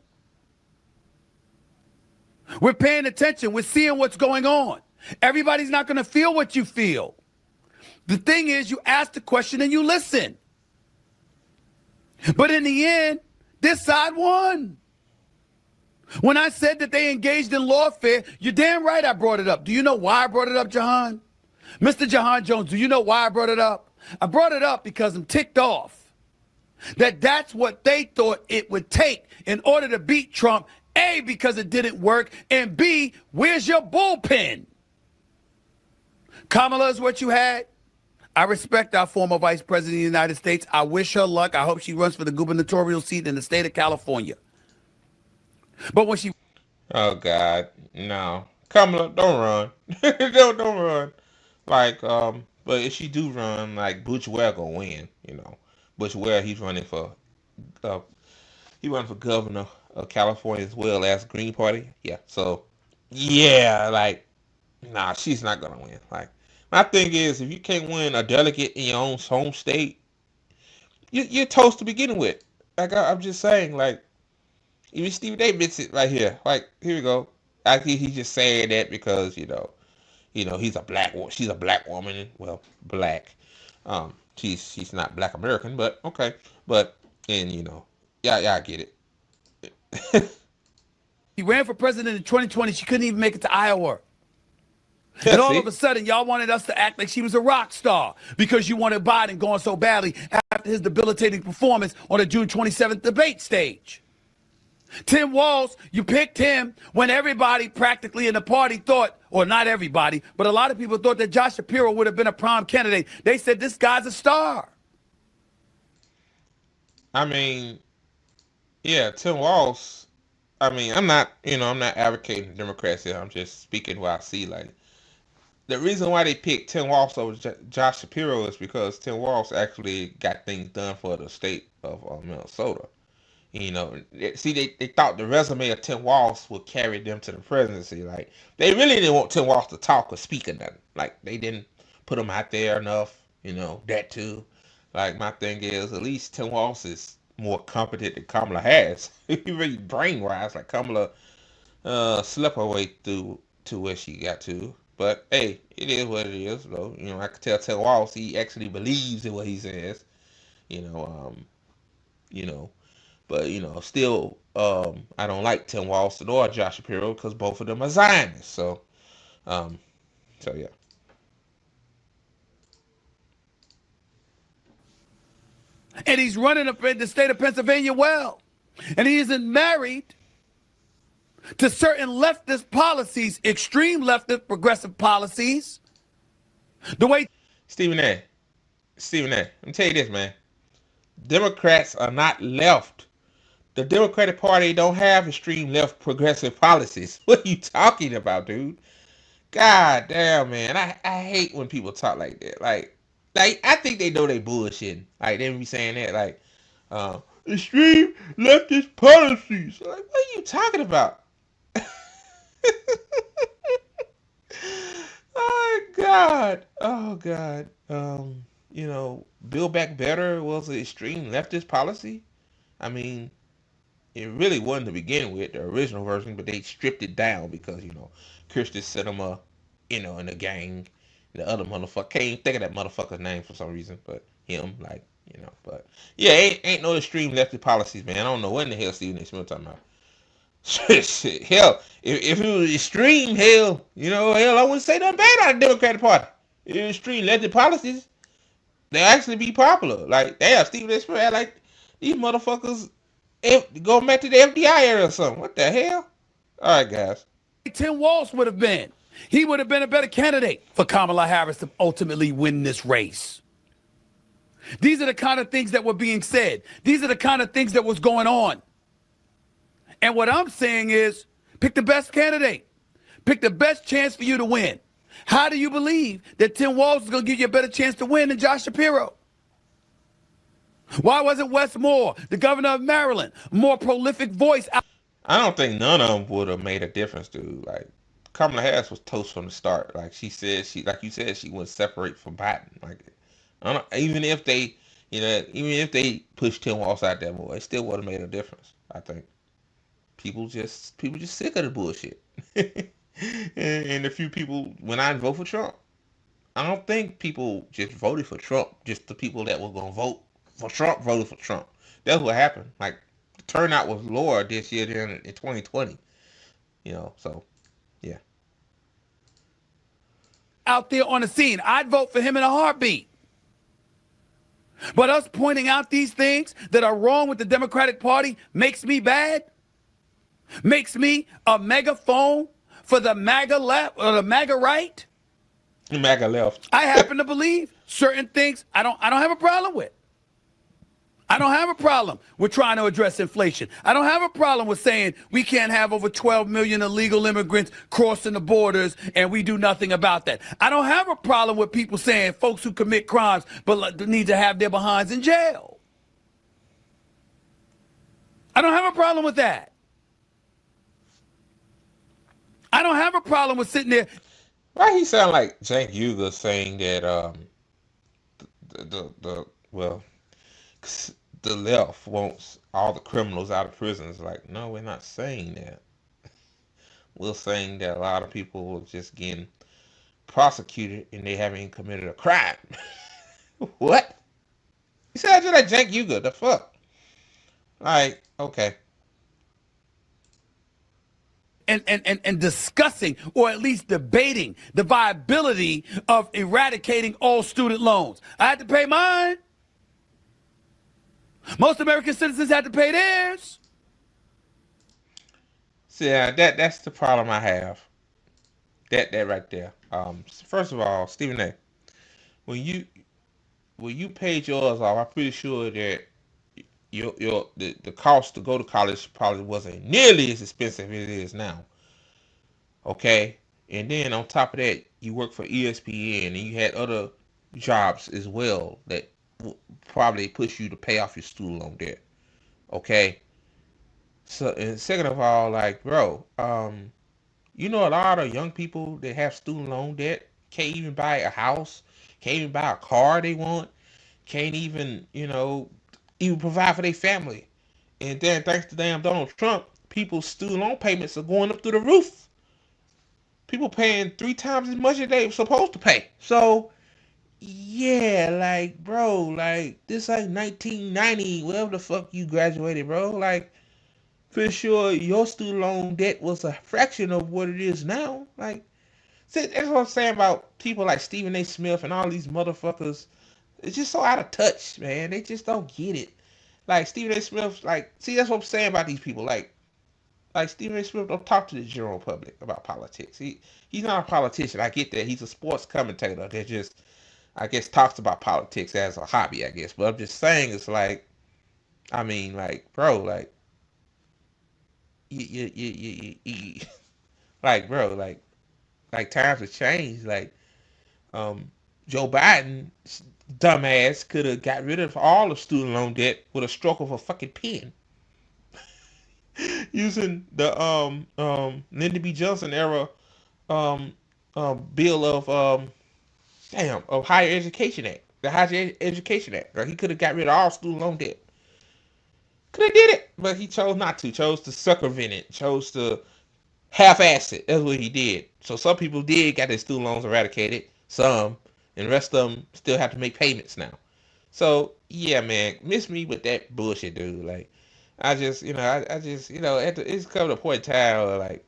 We're paying attention. We're seeing what's going on. Everybody's not going to feel what you feel. The thing is, you ask the question and you listen. But in the end, this side won. When I said that they engaged in lawfare, you're damn right I brought it up. Do you know why I brought it up, Jahan? Mr. Jahan Jones, do you know why I brought it up? I brought it up because I'm ticked off that that's what they thought it would take in order to beat Trump. A, because it didn't work, and B, where's your bullpen? Kamala is what you had. I respect our former vice president of the United States. I wish her luck. I hope she runs for the gubernatorial seat in the state of California. But when she... Oh God, no, Kamala, don't run, don't run. Like, but if she do run, like Butch Ware gonna win. You know, Butch Ware, uh, he running for governor of California as well as Green Party. Yeah, so yeah, like, nah, she's not gonna win. Like, my thing is, if you can't win a delegate in your own home state, you're toast to beginning with. Like, I'm just saying, like, even Stephen A. admits it right here. Like, here we go. I think he's just saying that because he's a she's a black woman. Well, black. She's not Black American, but okay. But and yeah, I get it. She ran for president in 2020. She couldn't even make it to Iowa. And all of a sudden, y'all wanted us to act like she was a rock star because you wanted Biden going so badly after his debilitating performance on the June 27th debate stage. Tim Walz, you picked him when everybody practically in the party thought, or not everybody, but a lot of people thought that Josh Shapiro would have been a prime candidate. They said this guy's a star. I mean, yeah, Tim Walz. I mean, I'm not advocating Democrats here. I'm just speaking what I see. Like, the reason why they picked Tim Walz over Josh Shapiro is because Tim Walz actually got things done for the state of Minnesota. They thought the resume of Tim Walz would carry them to the presidency. Like, they really didn't want Tim Walz to talk or speak or nothing. Like, they didn't put him out there enough. That too. Like, my thing is, at least Tim Walz is more competent than Kamala Harris. He really brainwise. Like, Kamala slept her way through to where she got to. But hey, it is what it is, though. I could tell Tim Walz he actually believes in what he says. But still, I don't like Tim Walz or Josh Shapiro because both of them are Zionists. So yeah. And he's running up in the state of Pennsylvania well. And he isn't married to certain leftist policies, extreme leftist progressive policies. The way... Stephen A. Let me tell you this, man. Democrats are not left. The Democratic Party don't have extreme left progressive policies. What are you talking about, dude? God damn, man. I hate when people talk like that. Like I think they know they bullshitting. Like, they be saying that, like, extreme leftist policies. Like, what are you talking about? Oh God. Build Back Better was an extreme leftist policy. I mean, it really wasn't to begin with, the original version, but they stripped it down because, Christian Cinema, in the gang, the other motherfucker, can't even think of that motherfucker's name for some reason, but him, like, but yeah, ain't no extreme leftist policies, man. I don't know what in the hell Stephen A. Smith talking about. Shit, hell, if it was extreme, hell, I wouldn't say nothing bad about the Democratic Party. If it was extreme leftist policies, they actually be popular. Like, damn, Stephen A. Smith, like, these motherfuckers go back to the FDI era or something. What the hell? All right, guys. Tim Walz would have been. He would have been a better candidate for Kamala Harris to ultimately win this race. These are the kind of things that were being said. These are the kind of things that was going on. And what I'm saying is, pick the best candidate. Pick the best chance for you to win. How do you believe that Tim Walz is going to give you a better chance to win than Josh Shapiro? Why wasn't Wes Moore, the governor of Maryland, a more prolific voice? I don't think none of them would have made a difference, dude. Like, Kamala Harris was toast from the start. Like she said, like you said, she wouldn't separate from Biden. Like, I don't, even if they pushed Tim Walz out there more, it still would have made a difference. I think people just sick of the bullshit. And a few people, when I vote for Trump, I don't think people just voted for Trump. Just the people that were gonna vote for Trump voted for Trump. That's what happened. Like, the turnout was lower this year than in 2020. So yeah. Out there on the scene, I'd vote for him in a heartbeat. But us pointing out these things that are wrong with the Democratic Party makes me bad. Makes me a megaphone for the MAGA left or the MAGA right. MAGA left. I happen to believe certain things I don't have a problem with. I don't have a problem with trying to address inflation. I don't have a problem with saying we can't have over 12 million illegal immigrants crossing the borders and we do nothing about that. I don't have a problem with people saying folks who commit crimes but need to have their behinds in jail. I don't have a problem with that. I don't have a problem with sitting there. Why he sound like Cenk Uygur saying that the left wants all the criminals out of prison? It's like, no, we're not saying that. We're saying that a lot of people are just getting prosecuted and they haven't committed a crime. What? He sounds just like Cenk Uygur. The fuck? Like, okay. And discussing or at least debating the viability of eradicating all student loans. I had to pay mine. Most American citizens had to pay theirs. So yeah, that's the problem I have. That right there. First of all, Stephen A., when you paid yours off, I'm pretty sure that the cost to go to college probably wasn't nearly as expensive as it is now. Okay, and then on top of that, you work for ESPN and you had other jobs as well that probably push you to pay off your student loan debt. Okay, so and second of all, like, bro, you know, a lot of young people that have student loan debt can't even buy a house, can't even buy a car they want, can't even, even provide for their family. And then thanks to damn Donald Trump, people's student loan payments are going up through the roof. People paying 3 times as much as they were supposed to pay. So, yeah, like, bro, like, this like 1990, whatever the fuck you graduated, bro. Like, for sure, your student loan debt was a fraction of what it is now. Like, see, that's what I'm saying about people like Stephen A. Smith and all these motherfuckers. It's just so out of touch, man. They just don't get it. Like, Stephen A. Smith, like, see, that's what I'm saying about these people. Like Stephen A. Smith don't talk to the general public about politics. He's not a politician. I get that. He's a sports commentator that just, I guess, talks about politics as a hobby, I guess. But I'm just saying, it's like, I mean, like, bro, like, like, bro, like times have changed. Like, Joe Biden, dumbass, could have got rid of all of student loan debt with a stroke of a fucking pen. Using the Lyndon B. Johnson era bill of Higher Education Act, the Higher Education Act. Like, he could have got rid of all student loan debt. Could have did it, but he chose not to. Chose to circumvent it. Chose to half-ass it. That's what he did. So some people did get their student loans eradicated. Some, and the rest of them still have to make payments now. So yeah, man, miss me with that bullshit, dude. Like, I just, it's come to a point in time where, like,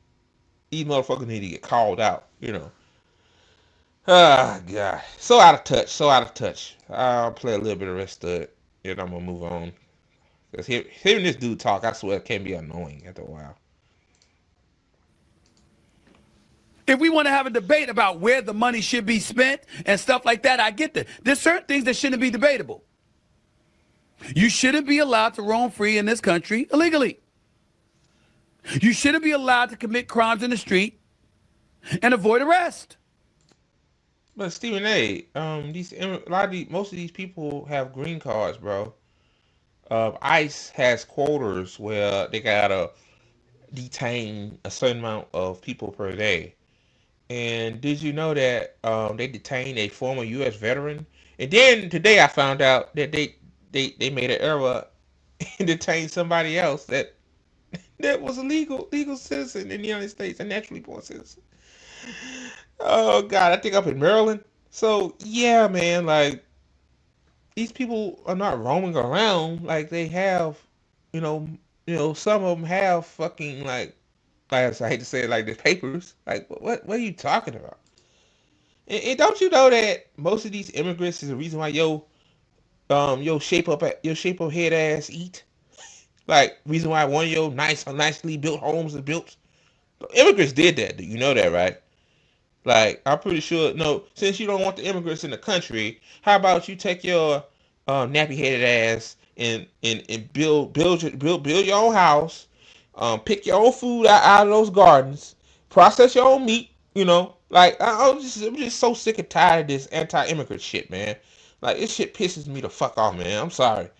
these motherfuckers need to get called out, Ah, God. So out of touch. I'll play a little bit of the rest of it, and I'm going to move on. Because hearing this dude talk, I swear, it can be annoying after a while. If we want to have a debate about where the money should be spent and stuff like that, I get that. There's certain things that shouldn't be debatable. You shouldn't be allowed to roam free in this country illegally. You shouldn't be allowed to commit crimes in the street and avoid arrest. But Stephen A., most of these people have green cards, bro. ICE has quotas where they gotta detain a certain amount of people per day. And did you know that they detained a former U.S. veteran? And then today I found out that they made an error and detained somebody else that was a legal citizen in the United States, a naturally born citizen. Oh God, I think up in Maryland. So yeah, man, like, these people are not roaming around. Like, they have, some of them have fucking, like I hate to say it, like, the papers. Like, what are you talking about? And don't you know that most of these immigrants is the reason why your shape up head ass eat? Like, reason why one of your nicely built homes is built. Immigrants did that. You know that, right? Like, I'm pretty sure, no, since you don't want the immigrants in the country, how about you take your nappy-headed ass and build your own house, pick your own food out of those gardens, process your own meat, you know? Like, I'm just so sick and tired of this anti-immigrant shit, man. Like, this shit pisses me the fuck off, man. I'm sorry.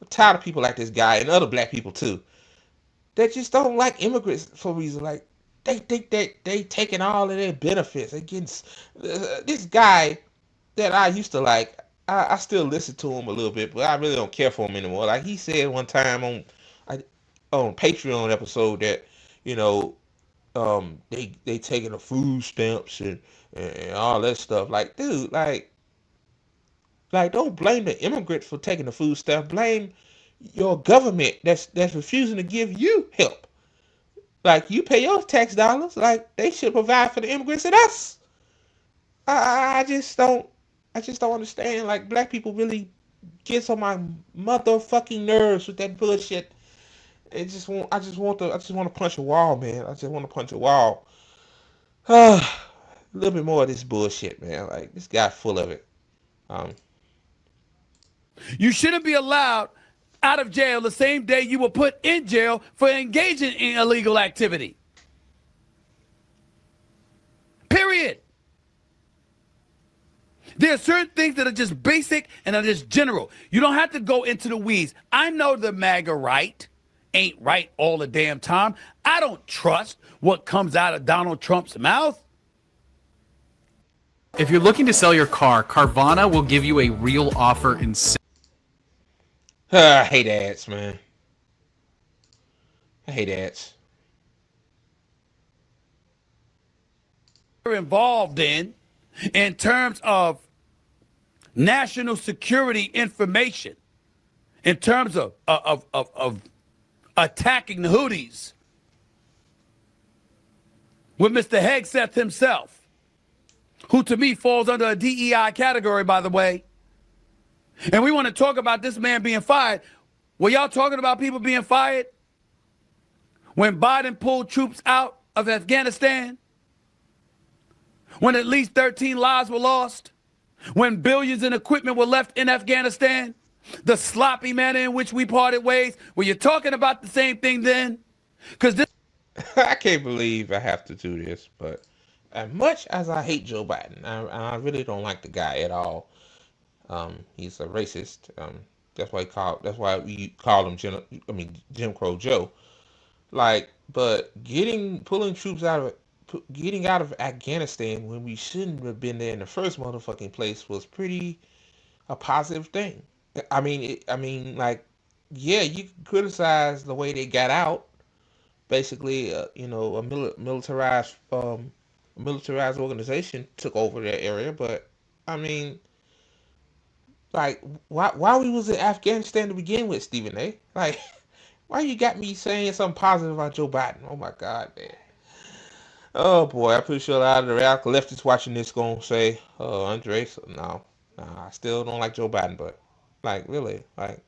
I'm tired of people like this guy and other black people, too. They just don't like immigrants for a reason. Like, they think that they taking all of their benefits against this guy that I used to like. I still listen to him a little bit, but I really don't care for him anymore. Like he said one time on Patreon episode that you know they taking the food stamps and all that stuff. Like dude, like don't blame the immigrants for taking the food stamp. Blame your government that's refusing to give you help. Like you pay your tax dollars, like they should provide for the immigrants and us. I just don't understand. Like black people really gets on my motherfucking nerves with that bullshit. I just want to punch a wall, man. I just want to punch a wall. A little bit more of this bullshit, man. Like this guy full of it. Um, You shouldn't be allowed out of jail the same day you were put in jail for engaging in illegal activity. Period. There are certain things that are just basic and are just general. You don't have to go into the weeds. I know the MAGA right ain't right all the damn time. I don't trust what comes out of Donald Trump's mouth. If you're looking to sell your car, Carvana will give you a real offer in I hate ads, man. I hate ads. They're involved in terms of national security information, in terms of attacking the Houthis with Mr. Hegseth himself, who to me falls under a DEI category, by the way. And we want to talk about this man being fired. Were y'all talking about people being fired when Biden pulled troops out of Afghanistan? When at least 13 lives were lost? When billions in equipment were left in Afghanistan? The sloppy manner in which we parted ways? Were you talking about the same thing then? Because this... I can't believe I have to do this, but as much as I hate Joe Biden, I really don't like the guy at all. He's a racist. That's why we call him Jim Crow Joe. Like, but getting out of Afghanistan when we shouldn't have been there in the first motherfucking place was pretty a positive thing. I mean, like, yeah, you can criticize the way they got out. Basically, a militarized organization took over that area, but I mean. Like, why we was in Afghanistan to begin with, Stephen A? Like, why you got me saying something positive about Joe Biden? Oh my God, man. Oh boy, I'm pretty sure a lot of the radical leftists watching this gonna say, "Oh, Andres, no, I still don't like Joe Biden." But really, and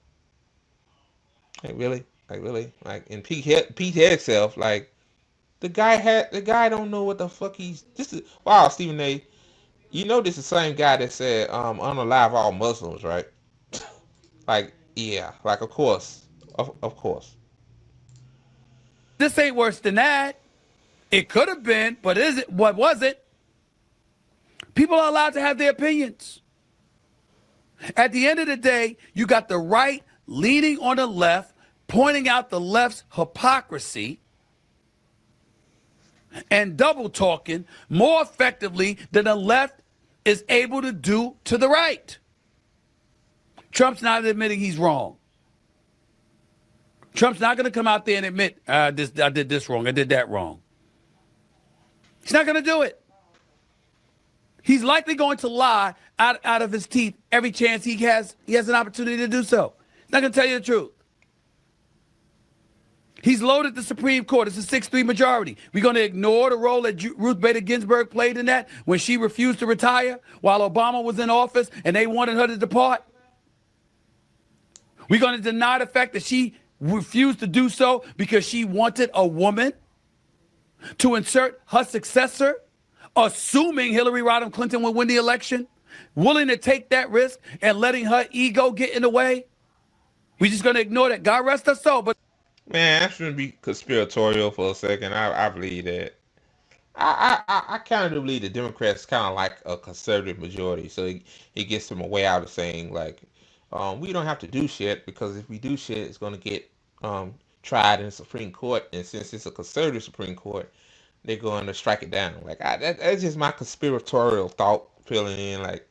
Pete Hegseth, like the guy don't know what the fuck wow, Stephen A. You know this is the same guy that said unalive all Muslims, right? Like, yeah, like of course. Of course. This ain't worse than that. It could have been, but is it? What was it? People are allowed to have their opinions. At the end of the day, you got the right leaning on the left, pointing out the left's hypocrisy and double talking more effectively than the left is able to do to the right. Trump's not admitting he's wrong. Trump's not going to come out there and admit, I did this wrong, I did that wrong. He's not going to do it. He's likely going to lie out of his teeth every chance he has an opportunity to do so. He's not going to tell you the truth. He's loaded the Supreme Court. It's a 6-3 majority. We're going to ignore the role that Ruth Bader Ginsburg played in that when she refused to retire while Obama was in office and they wanted her to depart? We're going to deny the fact that she refused to do so because she wanted a woman to insert her successor assuming Hillary Rodham Clinton would win the election, willing to take that risk and letting her ego get in the way? We just going to ignore that. God rest her soul. But Man, I shouldn't be conspiratorial for a second. I believe that. I kind of believe the Democrats kind of like a conservative majority, so it gets them a way out of saying like, we don't have to do shit because if we do shit, it's going to get tried in the Supreme Court, and since it's a conservative Supreme Court, they're going to strike it down. Like that's just my conspiratorial thought filling in. Like,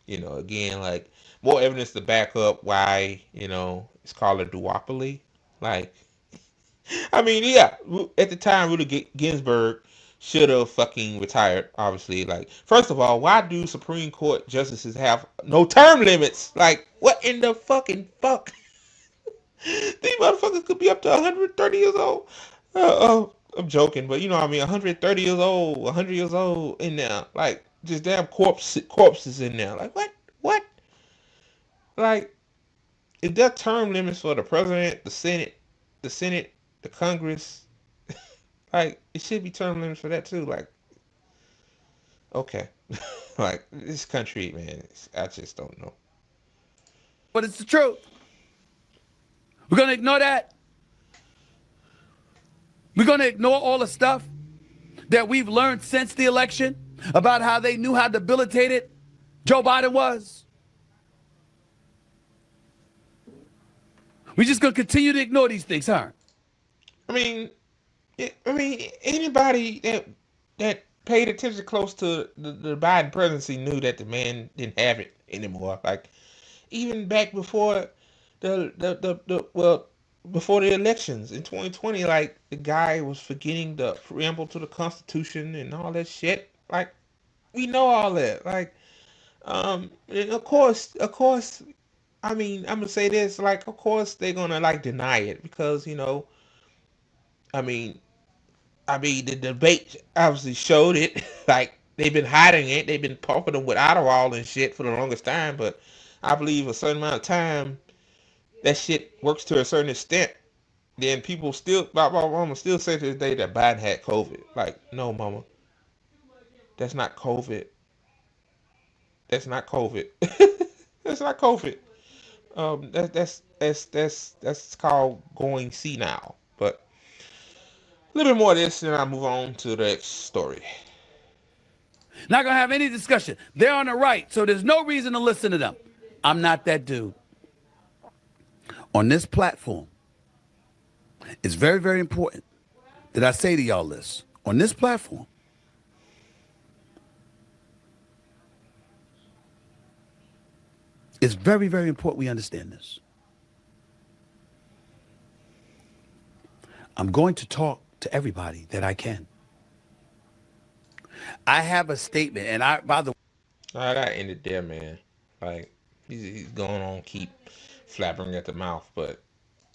again, like more evidence to back up why it's called a duopoly. Like, I mean, yeah, at the time, Ruth Ginsburg should have fucking retired, obviously. Like, first of all, why do Supreme Court justices have no term limits? Like, what in the fucking fuck? These motherfuckers could be up to 130 years old. I'm joking, but you know what I mean, 130 years old, 100 years old in there. Like, just damn corpses in there. Like, what? What? Like, if there are term limits for the president, the Senate, the Congress, like, it should be term limits for that too. Like, okay. Like, this country, man, I just don't know. But it's the truth. We're going to ignore that. We're going to ignore all the stuff that we've learned since the election about how they knew how debilitated Joe Biden was. We're just going to continue to ignore these things, huh? I mean, anybody that paid attention close to the Biden presidency knew that the man didn't have it anymore. Like, even back before before the elections in 2020, like, the guy was forgetting the preamble to the Constitution and all that shit. Like, we know all that. Like, and of course, I mean, I'm gonna say this, like, of course they're gonna like deny it because I mean, the debate obviously showed it. Like, they've been hiding it. They've been pumping them with Adderall and shit for the longest time. But I believe a certain amount of time, that shit works to a certain extent. Then people still, my mama still say to this day that Biden had COVID. Like, no, mama, that's not COVID. That's not COVID. That's not COVID. That's called going senile. But a little bit more of this, and I'll move on to the next story. Not going to have any discussion. They're on the right, so there's no reason to listen to them. I'm not that dude. On this platform, it's very, very important that I say to y'all this. On this platform, it's very, very important we understand this. I'm going to talk to everybody that I can. I have a statement, and by the way, I gotta end it there, man. Like, he's going on, keep flapping at the mouth, but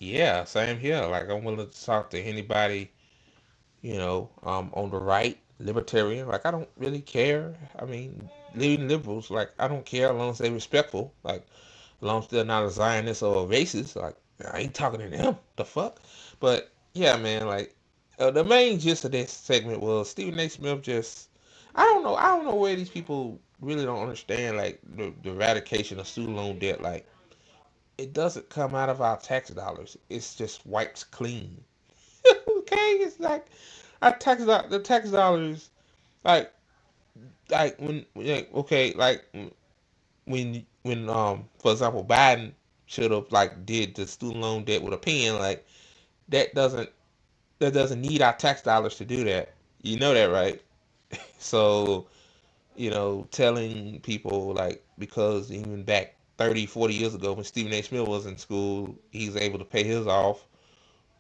yeah, same here. Like, I'm willing to talk to anybody, on the right, libertarian. Like, I don't really care. I mean, leading liberals, like, I don't care as long as they're respectful. Like, as long as they're not a Zionist or a racist. Like, I ain't talking to them. The fuck? But yeah, man, like, the main gist of this segment was Stephen A. Smith just, I don't know where these people really don't understand, like, the eradication of student loan debt. Like, it doesn't come out of our tax dollars. It's just wiped clean. Okay? It's like the tax dollars, like when, okay, like when for example, Biden should have, like, did the student loan debt with a pen. Like, that doesn't need our tax dollars to do that. You know that, right? So, telling people, like, because even back 30, 40 years ago when Stephen A. Smith was in school, he was able to pay his off.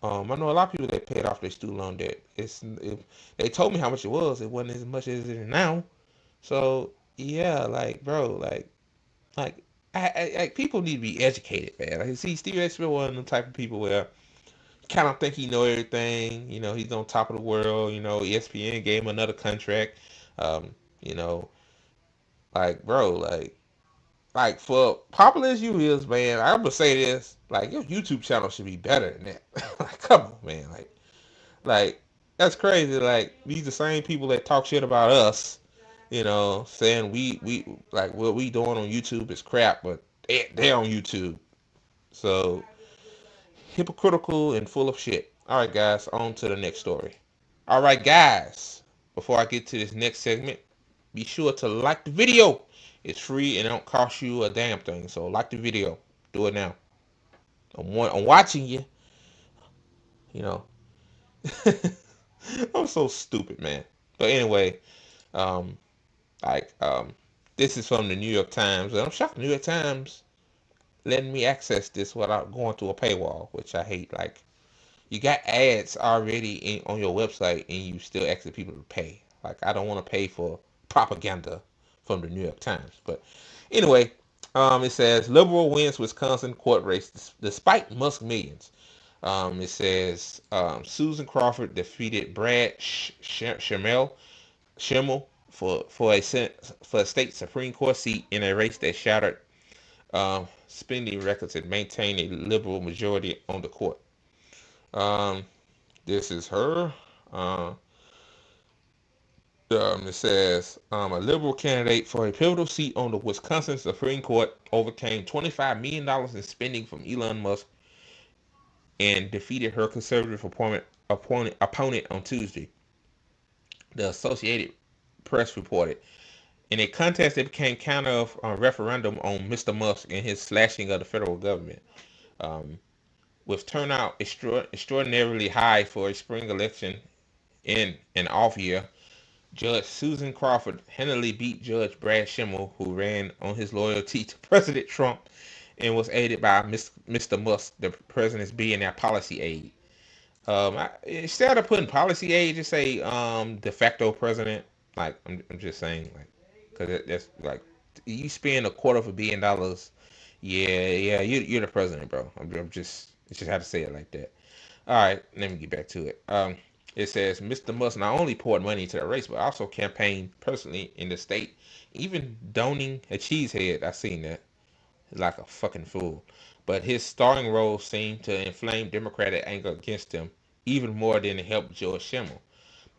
I know a lot of people that paid off their student loan debt. They told me how much it was. It wasn't as much as it is now. So, yeah, like, bro, like people need to be educated, man. Like, see, Stephen A. Smith was one of the type of people where kind of think he know everything. He's on top of the world. ESPN gave him another contract. Like, bro, like for popular as you is, man, I'm gonna say this, like, your YouTube channel should be better than that. Like, come on, man. Like That's crazy. Like these the same people that talk shit about us, saying we like what we doing on YouTube is crap, but they're on YouTube. So hypocritical and full of shit. All right, guys, on to the next story. All right, guys, before I get to this next segment, be sure to like the video. It's free and it don't cost you a damn thing. So like the video. Do it now. I'm watching you. You know. I'm so stupid, man. But anyway, um, like this is from the New York Times, and I'm shocked the New York Times letting me access this without going through a paywall, which I hate. Like you got ads already on your website, and you still asking people to pay. Like I don't want to pay for propaganda from the New York Times. But anyway, it says liberal wins Wisconsin court race despite Musk millions. It says Susan Crawford defeated Brad Schimmel for a state Supreme Court seat in a race that shattered spending records and maintained a liberal majority on the court. This is her. It says a liberal candidate for a pivotal seat on the Wisconsin Supreme Court overcame $25 million in spending from Elon Musk and defeated her conservative opponent on Tuesday. The Associated Press reported. In a contest that became counter of a referendum on Mr. Musk and his slashing of the federal government. With turnout extraordinarily high for a spring election in an off year, Judge Susan Crawford handily beat Judge Brad Schimmel, who ran on his loyalty to President Trump and was aided by Mr. Musk, the president's billionaire policy aide. Instead of putting policy aide, just say de facto president. Like I'm just saying, like, because that's like you spend $250 million. Yeah, you're the president, bro. I'm just have to say it like that. All right, let me get back to it. It says Mr. Musk not only poured money into the race, but also campaigned personally in the state, even donning a cheesehead. I seen that. Like a fucking fool. But his starring role seemed to inflame Democratic anger against him even more than it helped George Schimmel.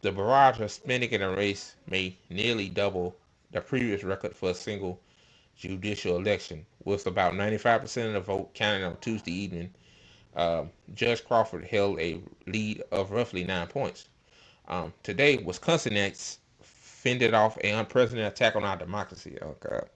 The barrage of spending in the race may nearly double the previous record for a single judicial election, with about 95% of the vote counted on Tuesday evening. Judge Crawford held a lead of roughly 9 points. Today, Wisconsinites fended off an unprecedented attack on our democracy. Oh, God.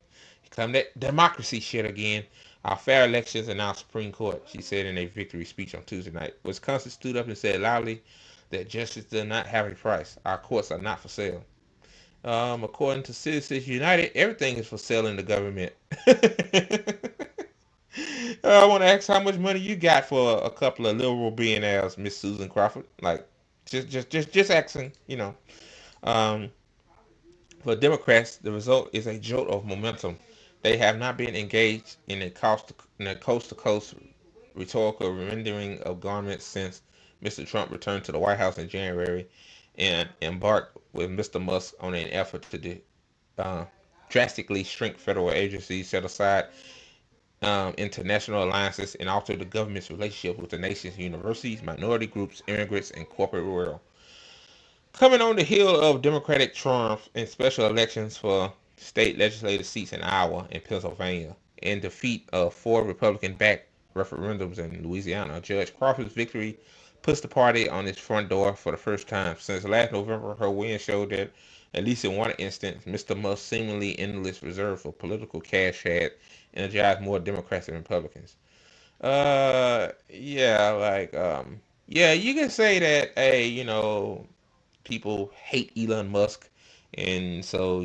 Come that democracy shit again. Our fair elections and our Supreme Court, she said in a victory speech on Tuesday night. Wisconsin stood up and said loudly that justice does not have a price. Our courts are not for sale. According to Citizens United, everything is for sale in the government. I want to ask how much money you got for a couple of liberal billionaires, Miss Susan Crawford. Like, just asking, For Democrats, the result is a jolt of momentum. They have not been engaged in a coast-to-coast rhetorical rendering of government since Mr. Trump returned to the White House in January and embarked with Mr. Musk on an effort to drastically shrink federal agencies, set aside international alliances, and alter the government's relationship with the nation's universities, minority groups, immigrants, and corporate world. Coming on the heel of Democratic triumph in special elections for state legislative seats in Iowa and Pennsylvania, and defeat of 4 Republican-backed referendums in Louisiana, Judge Crawford's victory puts the party on its front door for the first time. Since last November, her win showed that, at least in one instance, Mr. Musk's seemingly endless reserve for political cash had energized more Democrats and Republicans. Yeah, you can say that, hey, people hate Elon Musk, and so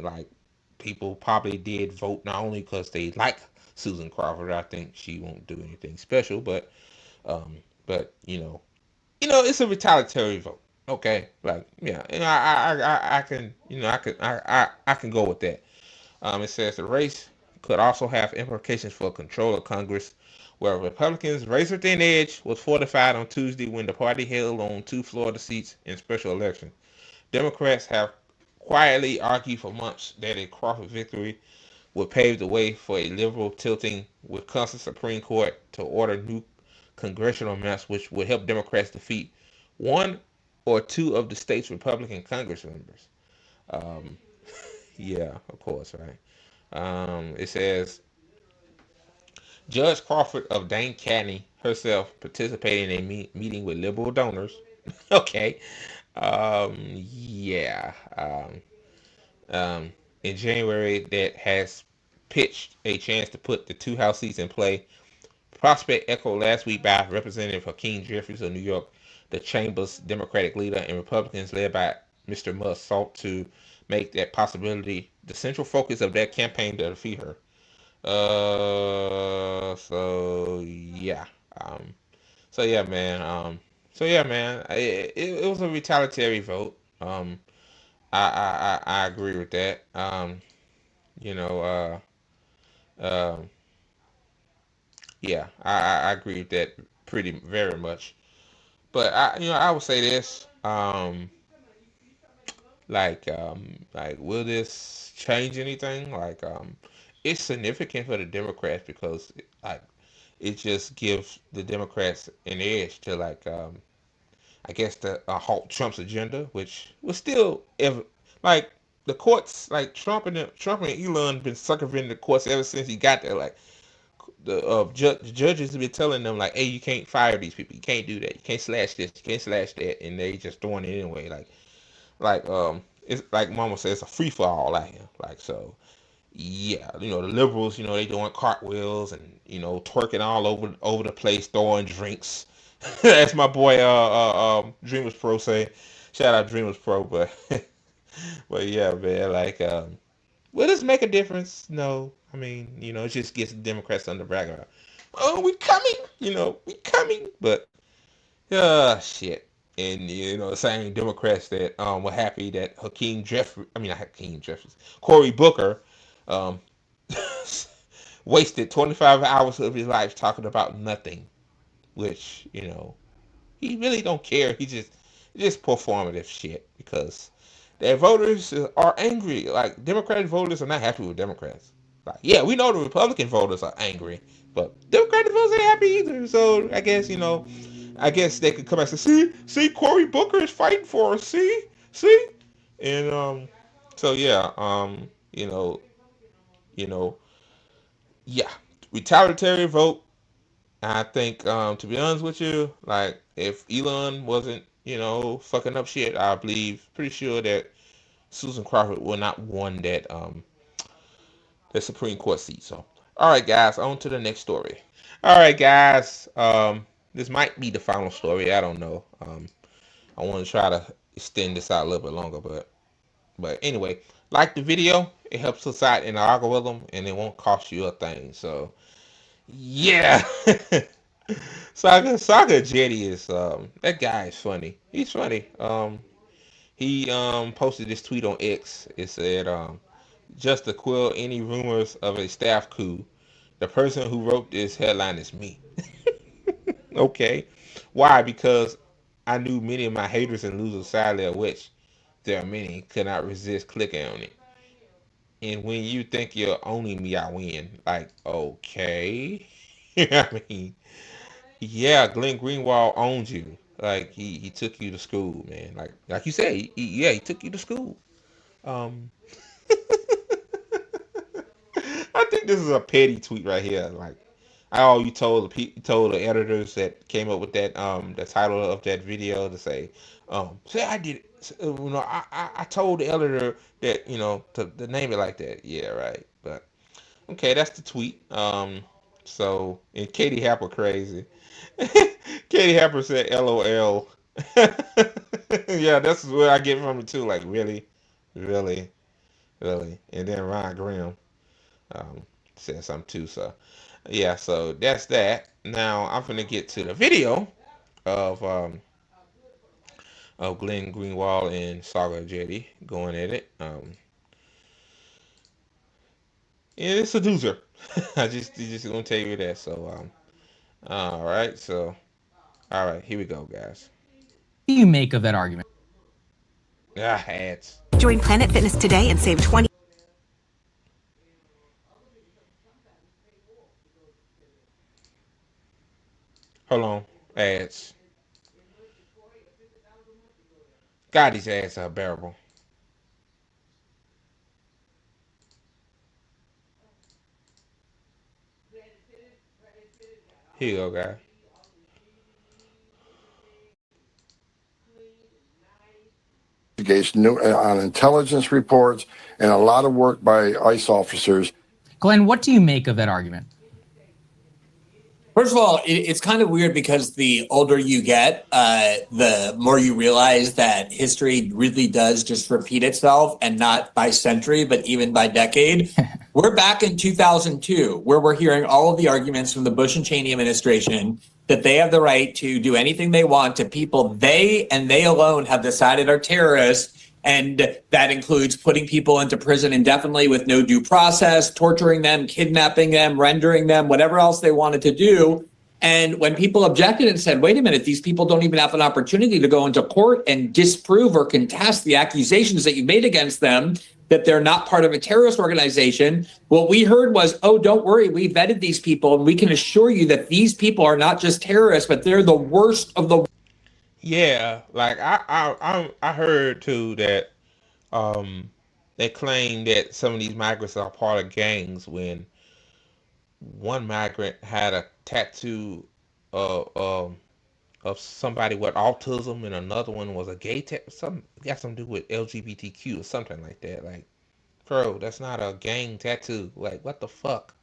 like people probably did vote not only because they like Susan Crawford. I think she won't do anything special, but it's a retaliatory vote. Okay, like I can go with that. It says the race could also have implications for control of Congress, where Republicans' razor-thin edge was fortified on Tuesday when the party held on 2 Florida seats in special election. Democrats have quietly argued for months that a Crawford victory would pave the way for a liberal tilting Wisconsin Supreme Court to order new congressional maps, which would help Democrats defeat one or two of the state's Republican Congress members. Um, yeah, of course, right. It says Judge Crawford of Dane County herself participated in a meeting with liberal donors. Okay. Yeah. In January, that has pitched a chance to put the two House seats in play. Prospect echoed last week by Representative Hakeem Jeffries of New York, the chamber's Democratic leader, and Republicans led by Mr. Musk sought to make that possibility the central focus of their campaign to defeat her. So yeah. Um, so yeah, man. So yeah, man. It was a retaliatory vote. I agree with that. You know, um, yeah, I agree with that pretty very much. But I would say this. Like, will this change anything? It's significant for the Democrats because, like, it just gives the Democrats an edge to, like, I guess the halt Trump's agenda, which was still ever like the courts, like Trump and Elon been circumventing the courts ever since he got there. Like the judges have been telling them like, hey, you can't fire these people, you can't do that, you can't slash this, you can't slash that, and they just doing it anyway. Like it's like Mama says, it's a free for all out here. Like so, yeah, the liberals, they doing cartwheels and twerking all over the place, throwing drinks. That's my boy Dreamers Pro say. Shout out Dreamers Pro, but but yeah, man, like will this make a difference? No. I mean, it just gets the Democrats under brag about. Oh, we coming, we coming, but shit. And the same Democrats that were happy that not Hakeem Jeffries, Cory Booker, um, wasted 25 hours of his life talking about nothing, which he really don't care. He just performative shit because their voters are angry. Like Democratic voters are not happy with Democrats. Like yeah, we know the Republican voters are angry, but Democratic voters ain't happy either. So I guess they could come back and say, see, Cory Booker is fighting for us. See, and so yeah, you know, yeah, retaliatory vote. I think, to be honest with you, like if Elon wasn't, fucking up shit, I believe, pretty sure that Susan Crawford will not won that Supreme Court seat. So, all right, guys, on to the next story. All right, guys, this might be the final story. I don't know. I want to try to extend this out a little bit longer, but anyway, like the video, it helps us out in the algorithm, and it won't cost you a thing. So, yeah. Saagar Jetty is that guy is funny. He's funny. He posted this tweet on X. It said just to quell any rumors of a staff coup, the person who wrote this headline is me. Okay. Why? Because I knew many of my haters and losers sadly of which there are many could not resist clicking on it. And when you think you're owning me, I win. Like, okay. I mean, yeah, Glen Greenwald owns you. Like he took you to school, man. Like you said, he took you to school. Um, I think this is a petty tweet right here. Like, you told the editors that came up with that the title of that video to say I did it. I told the editor that to name it like that. Yeah, right. But okay, that's the tweet. So and Katie Happer crazy. Katie Happer said LOL. Yeah, that's what I get from it too. Like really, really, really. And then Ron Grimm um, said something too. So yeah, so that's that. Now I'm gonna get to the video of Glenn Greenwald and Saagar Jetty going at it. And it's a doozer. I just gonna tell you that. So all right. So all right, here we go, guys. What do you make of that argument? Ads. Join Planet Fitness today and save 20. Hold on. Ads. God, these ass are unbearable. Here you go, guy. On intelligence reports and a lot of work by ICE officers. Glenn, what do you make of that argument? First of all, it's kind of weird because the older you get, the more you realize that history really does just repeat itself, and not by century, but even by decade. We're back in 2002, where we're hearing all of the arguments from the Bush and Cheney administration that they have the right to do anything they want to people they and they alone have decided are terrorists. And that includes putting people into prison indefinitely with no due process, torturing them, kidnapping them, rendering them, whatever else they wanted to do. And when people objected and said, wait a minute, these people don't even have an opportunity to go into court and disprove or contest the accusations that you made against them, that they're not part of a terrorist organization, what we heard was, oh, don't worry, we vetted these people, and we can assure you that these people are not just terrorists, but they're the worst of the. Yeah, like I heard too that they claim that some of these migrants are part of gangs. When one migrant had a tattoo of somebody with autism, and another one was a gay tattoo. Something got something to do with LGBTQ or something like that. Like, bro, that's not a gang tattoo. Like, what the fuck?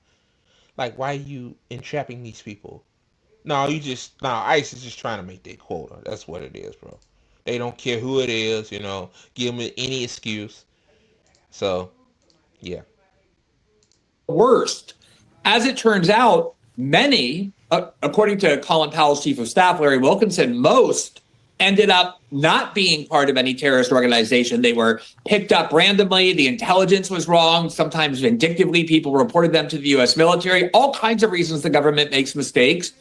Like, why are you entrapping these people? No, ICE is just trying to make their quota. That's what it is, bro. They don't care who it is, give them any excuse. So, yeah. Worst. As it turns out, many, according to Colin Powell's chief of staff, Larry Wilkinson, most ended up not being part of any terrorist organization. They were picked up randomly. The intelligence was wrong. Sometimes vindictively, people reported them to the U.S. military. All kinds of reasons the government makes mistakes.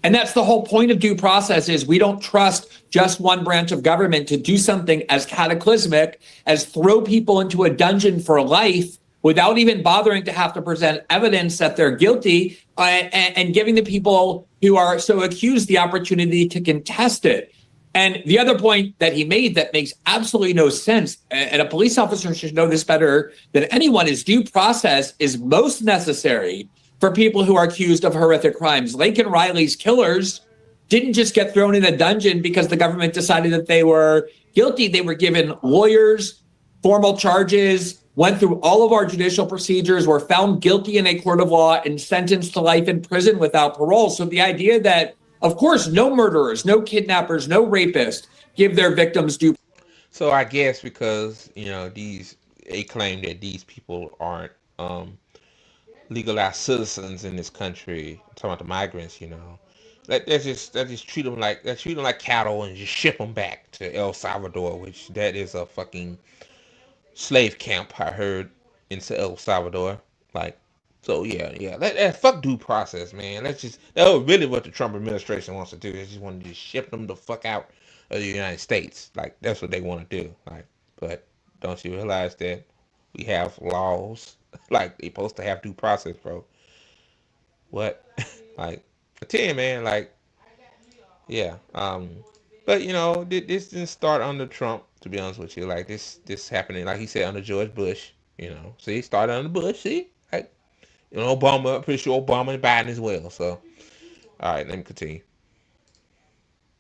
And that's the whole point of due process, is we don't trust just one branch of government to do something as cataclysmic as throw people into a dungeon for life without even bothering to have to present evidence that they're guilty, and giving the people who are so accused the opportunity to contest it. And the other point that he made that makes absolutely no sense, and a police officer should know this better than anyone, is due process is most necessary for people who are accused of horrific crimes. Laken Riley's killers didn't just get thrown in a dungeon because the government decided that they were guilty. They were given lawyers, formal charges, went through all of our judicial procedures, were found guilty in a court of law, and sentenced to life in prison without parole. So the idea that, of course, no murderers, no kidnappers, no rapists give their victims due. So I guess because, they claim that these people aren't legalized citizens in this country. I'm talking about the migrants, They just treat them like cattle and just ship them back to El Salvador, which that is a fucking slave camp, I heard, in El Salvador. Like, so yeah. Fuck due process, man. That was really what the Trump administration wants to do. They just want to just ship them the fuck out of the United States. Like, that's what they want to do. Like, but don't you realize that we have laws? Like, they supposed to have due process, bro. What? Like, I tell you, man, like, yeah. But this didn't start under Trump, to be honest with you. Like, this happening, like he said, under George Bush. See, it started under Bush. See, like, Obama. I'm pretty sure Obama and Biden as well. So, all right, let me continue.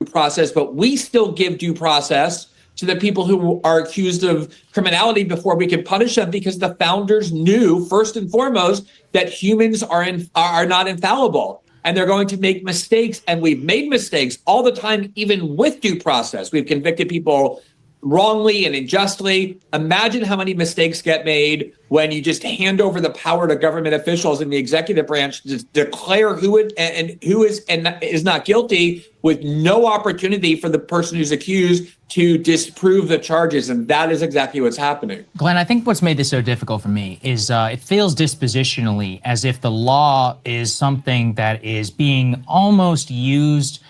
Process, but we still give due process to the people who are accused of criminality before we can punish them, because the founders knew, first and foremost, that humans are not infallible, and they're going to make mistakes. And we've made mistakes all the time, even with due process. We've convicted people wrongly and unjustly. Imagine how many mistakes get made when you just hand over the power to government officials in the executive branch to declare who is not guilty, with no opportunity for the person who's accused to disprove the charges. And that is exactly what's happening. Glenn, I think what's made this so difficult for me is it feels dispositionally as if the law is something that is being almost used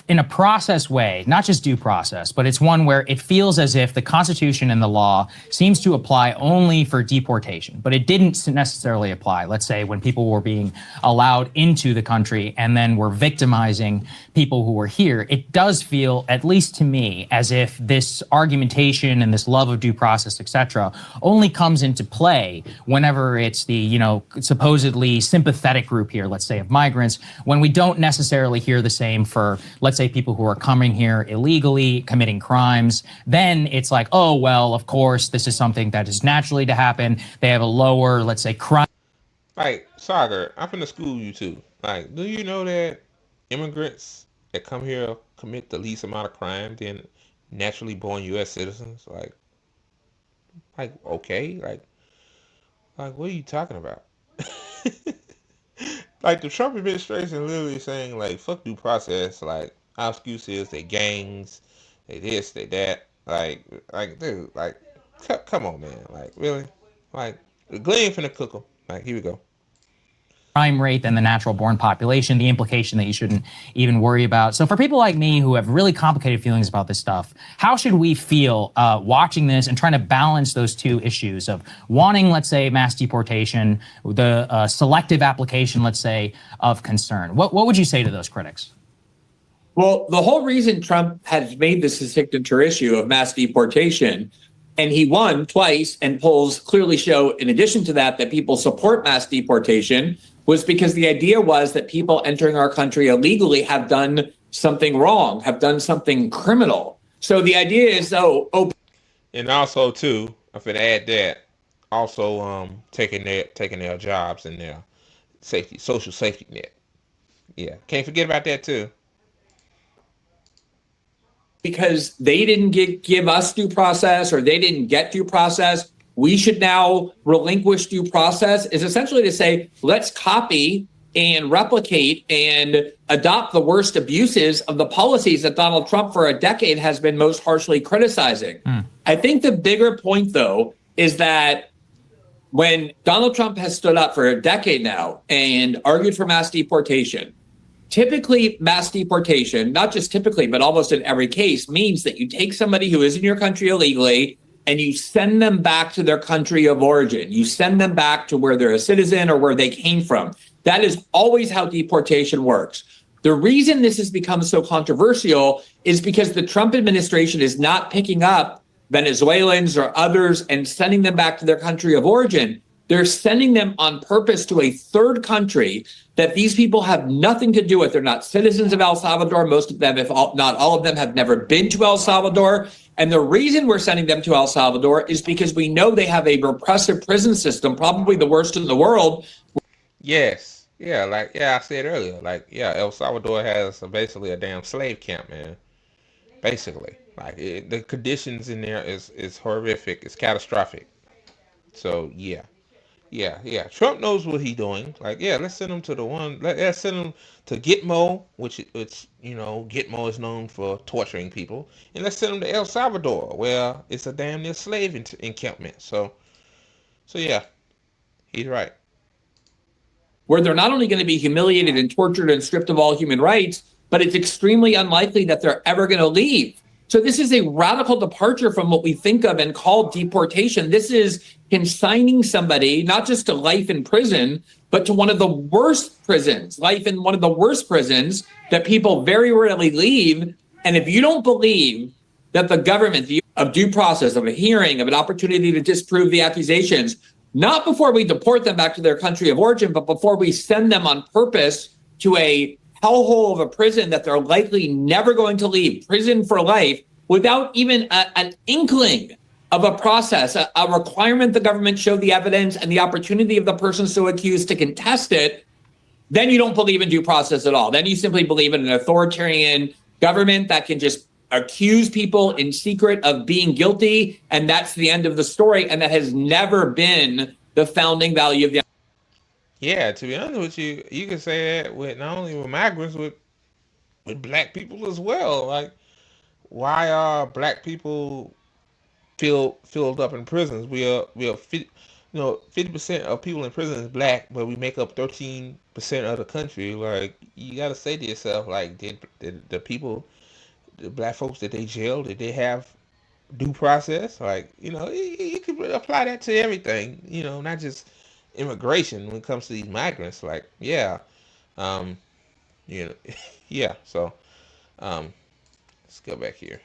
in a process way, not just due process, but it's one where it feels as if the Constitution and the law seems to apply only for deportation, but it didn't necessarily apply, let's say, when people were being allowed into the country and then were victimizing people who were here. It does feel, at least to me, as if this argumentation and this love of due process, etc., only comes into play whenever it's the, supposedly sympathetic group here, let's say, of migrants, when we don't necessarily hear the same for, let's say, people who are coming here illegally, committing crimes. Then it's like, oh, well, of course, this is something that is naturally to happen. They have a lower, let's say, crime. Like, Saagar, I'm finna school you too. Like, do you know that immigrants that come here commit the least amount of crime than naturally born U.S. citizens? Like, okay, like, what are you talking about? Like, the Trump administration literally saying, like, fuck due process. Like, our excuse is they gangs, they this, they that. Like, dude, like, come on, man. Like, really? Like, Glen finna cook them. Like, here we go. Crime rate than the natural born population, the implication that you shouldn't even worry about. So for people like me who have really complicated feelings about this stuff, how should we feel watching this and trying to balance those two issues of wanting, let's say, mass deportation, the selective application, let's say, of concern? What would you say to those critics? Well, the whole reason Trump has made this a signature issue of mass deportation, and he won twice, and polls clearly show, in addition to that, that people support mass deportation, was because the idea was that people entering our country illegally have done something wrong, have done something criminal. So the idea is, and also too, if it add that, also taking their jobs and their social safety net. Yeah, can't forget about that too. Because they didn't give us due process, or they didn't get due process, we should now relinquish due process, is essentially to say, let's copy and replicate and adopt the worst abuses of the policies that Donald Trump for a decade has been most harshly criticizing. I think the bigger point, though, is that when Donald Trump has stood up for a decade now and argued for mass deportation, typically mass deportation, not just typically, but almost in every case, means that you take somebody who is in your country illegally and you send them back to their country of origin. You send them back to where they're a citizen or where they came from. That is always how deportation works. The reason this has become so controversial is because the Trump administration is not picking up Venezuelans or others and sending them back to their country of origin. They're sending them on purpose to a third country that these people have nothing to do with. They're not citizens of El Salvador. Most of them, if not all of them, have never been to El Salvador. And the reason we're sending them to El Salvador is because we know they have a repressive prison system, probably the worst in the world. Yes. Yeah, I said earlier, El Salvador has basically a damn slave camp, man. Basically. The conditions in there is horrific. It's catastrophic. So, yeah. Trump knows what he's doing. Let's send him to let's send him to Gitmo, which Gitmo is known for torturing people, and let's send him to El Salvador, where it's a damn near slave encampment. So yeah, he's right. Where they're not only going to be humiliated and tortured and stripped of all human rights, but it's extremely unlikely that they're ever going to leave. So this is a radical departure from what we think of and call deportation. This is consigning somebody not just to life in prison, but to one of the worst prisons, life in one of the worst prisons that people very rarely leave. And if you don't believe that the government, of due process, of a hearing, of an opportunity to disprove the accusations, not before we deport them back to their country of origin, but before we send them on purpose to a hellhole of a prison that they're likely never going to leave, prison for life, without even an inkling of a process, a requirement the government show the evidence and the opportunity of the person so accused to contest it, then you don't believe in due process at all. Then you simply believe in an authoritarian government that can just accuse people in secret of being guilty, and that's the end of the story, and that has never been the founding value of the... Yeah, to be honest with you, you can say that with not only with migrants, with black people as well. Why are black people filled up in prisons? We are 50% of people in prison is black, but we make up 13% of the country. Like, you gotta say to yourself, like, did the people, the black folks that they jailed, did they have due process? Like, you could apply that to everything, not just immigration when it comes to these migrants. Like, yeah, um, yeah. So, let's go back here.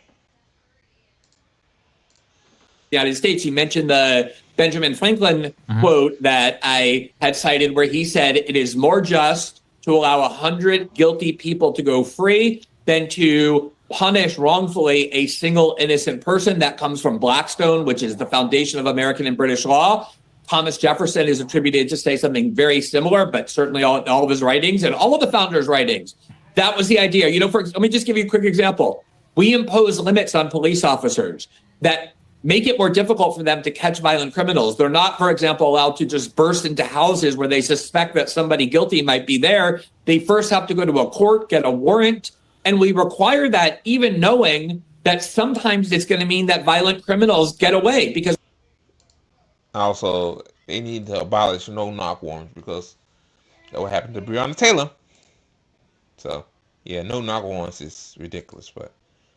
United States. You mentioned the Benjamin Franklin quote that I had cited where he said, it is more just to allow 100 guilty people to go free than to punish wrongfully a single innocent person. That comes from Blackstone, which is the foundation of American and British law. Thomas Jefferson is attributed to say something very similar, but certainly all of his writings and all of the founders' writings. That was the idea. Let me just give you a quick example. We impose limits on police officers that make it more difficult for them to catch violent criminals. They're not, for example, allowed to just burst into houses where they suspect that somebody guilty might be there. They first have to go to a court, get a warrant, and we require that even knowing that sometimes it's going to mean that violent criminals get away because also they need to abolish no-knock warrants because that what happened to Breonna Taylor. So, yeah, no-knock warrants is ridiculous, but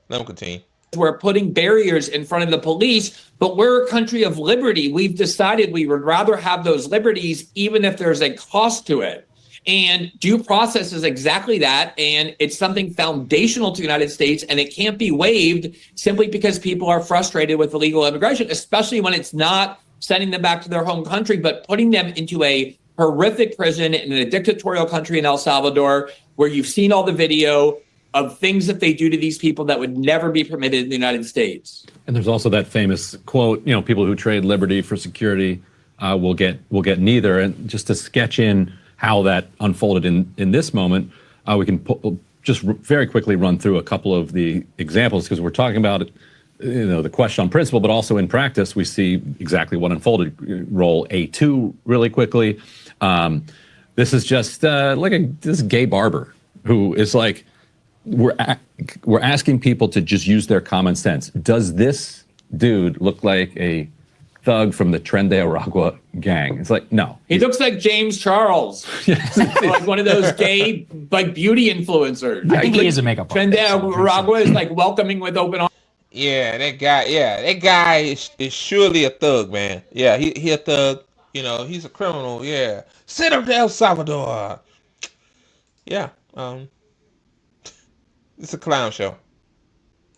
let me continue. We're putting barriers in front of the police, but we're a country of liberty. We've decided we would rather have those liberties, even if there's a cost to it. And due process is exactly that. And it's something foundational to the United States, and it can't be waived simply because people are frustrated with illegal immigration, especially when it's not sending them back to their home country, but putting them into a horrific prison in a dictatorial country in El Salvador, where you've seen all the video of things that they do to these people that would never be permitted in the United States. And there's also that famous quote, people who trade liberty for security will get neither. And just to sketch in how that unfolded in this moment, we can just very quickly run through a couple of the examples, because we're talking about the question on principle, but also in practice, we see exactly what unfolded. Roll A2 really quickly. This is just this gay barber who is like, we're asking people to just use their common sense. Does this dude look like a thug from the Tren de Aragua gang? It's like, no. He looks like James Charles, like one of those gay beauty influencers. I think he is a makeup artist. Tren de Aragua is like welcoming with open arms. Yeah, that guy is surely a thug, man. Yeah, he a thug. He's a criminal. Yeah, send him to El Salvador. Yeah, it's a clown show.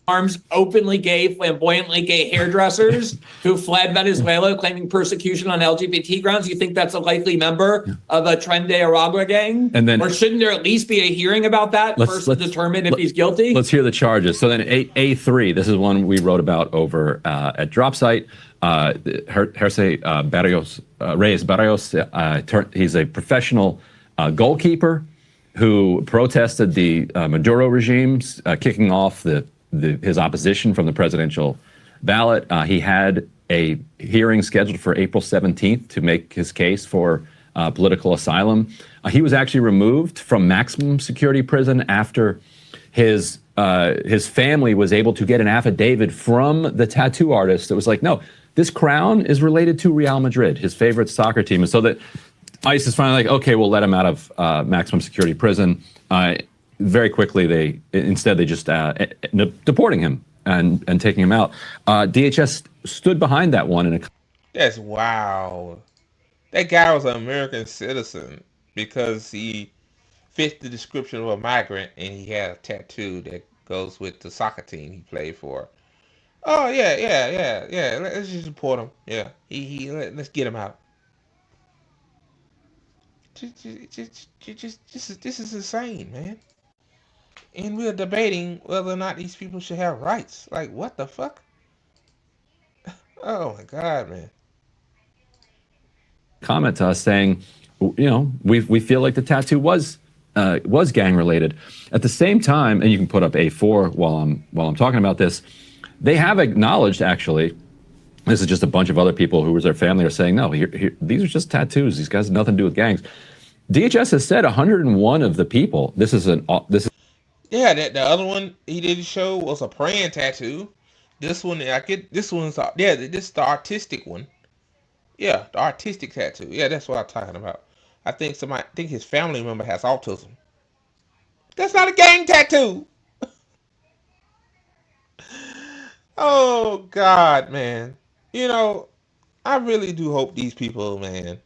Arms openly gay, flamboyantly gay hairdressers who fled Venezuela claiming persecution on LGBT grounds. You think that's a likely member of a Tren de Aragua gang? And then, or shouldn't there at least be a hearing about that first to determine if he's guilty? Let's hear the charges. So then A3, this is one we wrote about over at DropSite. Reyes Barrios, he's a professional goalkeeper who protested the Maduro regime's kicking off his opposition from the presidential ballot. He had a hearing scheduled for April 17th to make his case for political asylum. He was actually removed from maximum security prison after his family was able to get an affidavit from the tattoo artist that was like, no, this crown is related to Real Madrid, his favorite soccer team. And so that ICE is finally like, okay, we'll let him out of maximum security prison. Very quickly, they just end up deporting him and taking him out. DHS stood behind that one. That's wow. That guy was an American citizen because he fit the description of a migrant, and he had a tattoo that goes with the soccer team he played for. Oh yeah. Let's just deport him. Yeah, let's get him out. This is insane, man. And we're debating whether or not these people should have rights. Like, what the fuck? Oh my God, man. Comment to us saying, we feel like the tattoo was gang related. At the same time, and you can put up A4 while I'm talking about this, they have acknowledged, actually, this is just a bunch of other people who was their family are saying, no, these are just tattoos. These guys have nothing to do with gangs. DHS has said 101 of the people. Yeah, the other one he didn't show was a praying tattoo. This one, this is the artistic one. Yeah, the artistic tattoo. Yeah, that's what I'm talking about. I think his family member has autism. That's not a gang tattoo. Oh God, man. You know, I really do hope these people, man,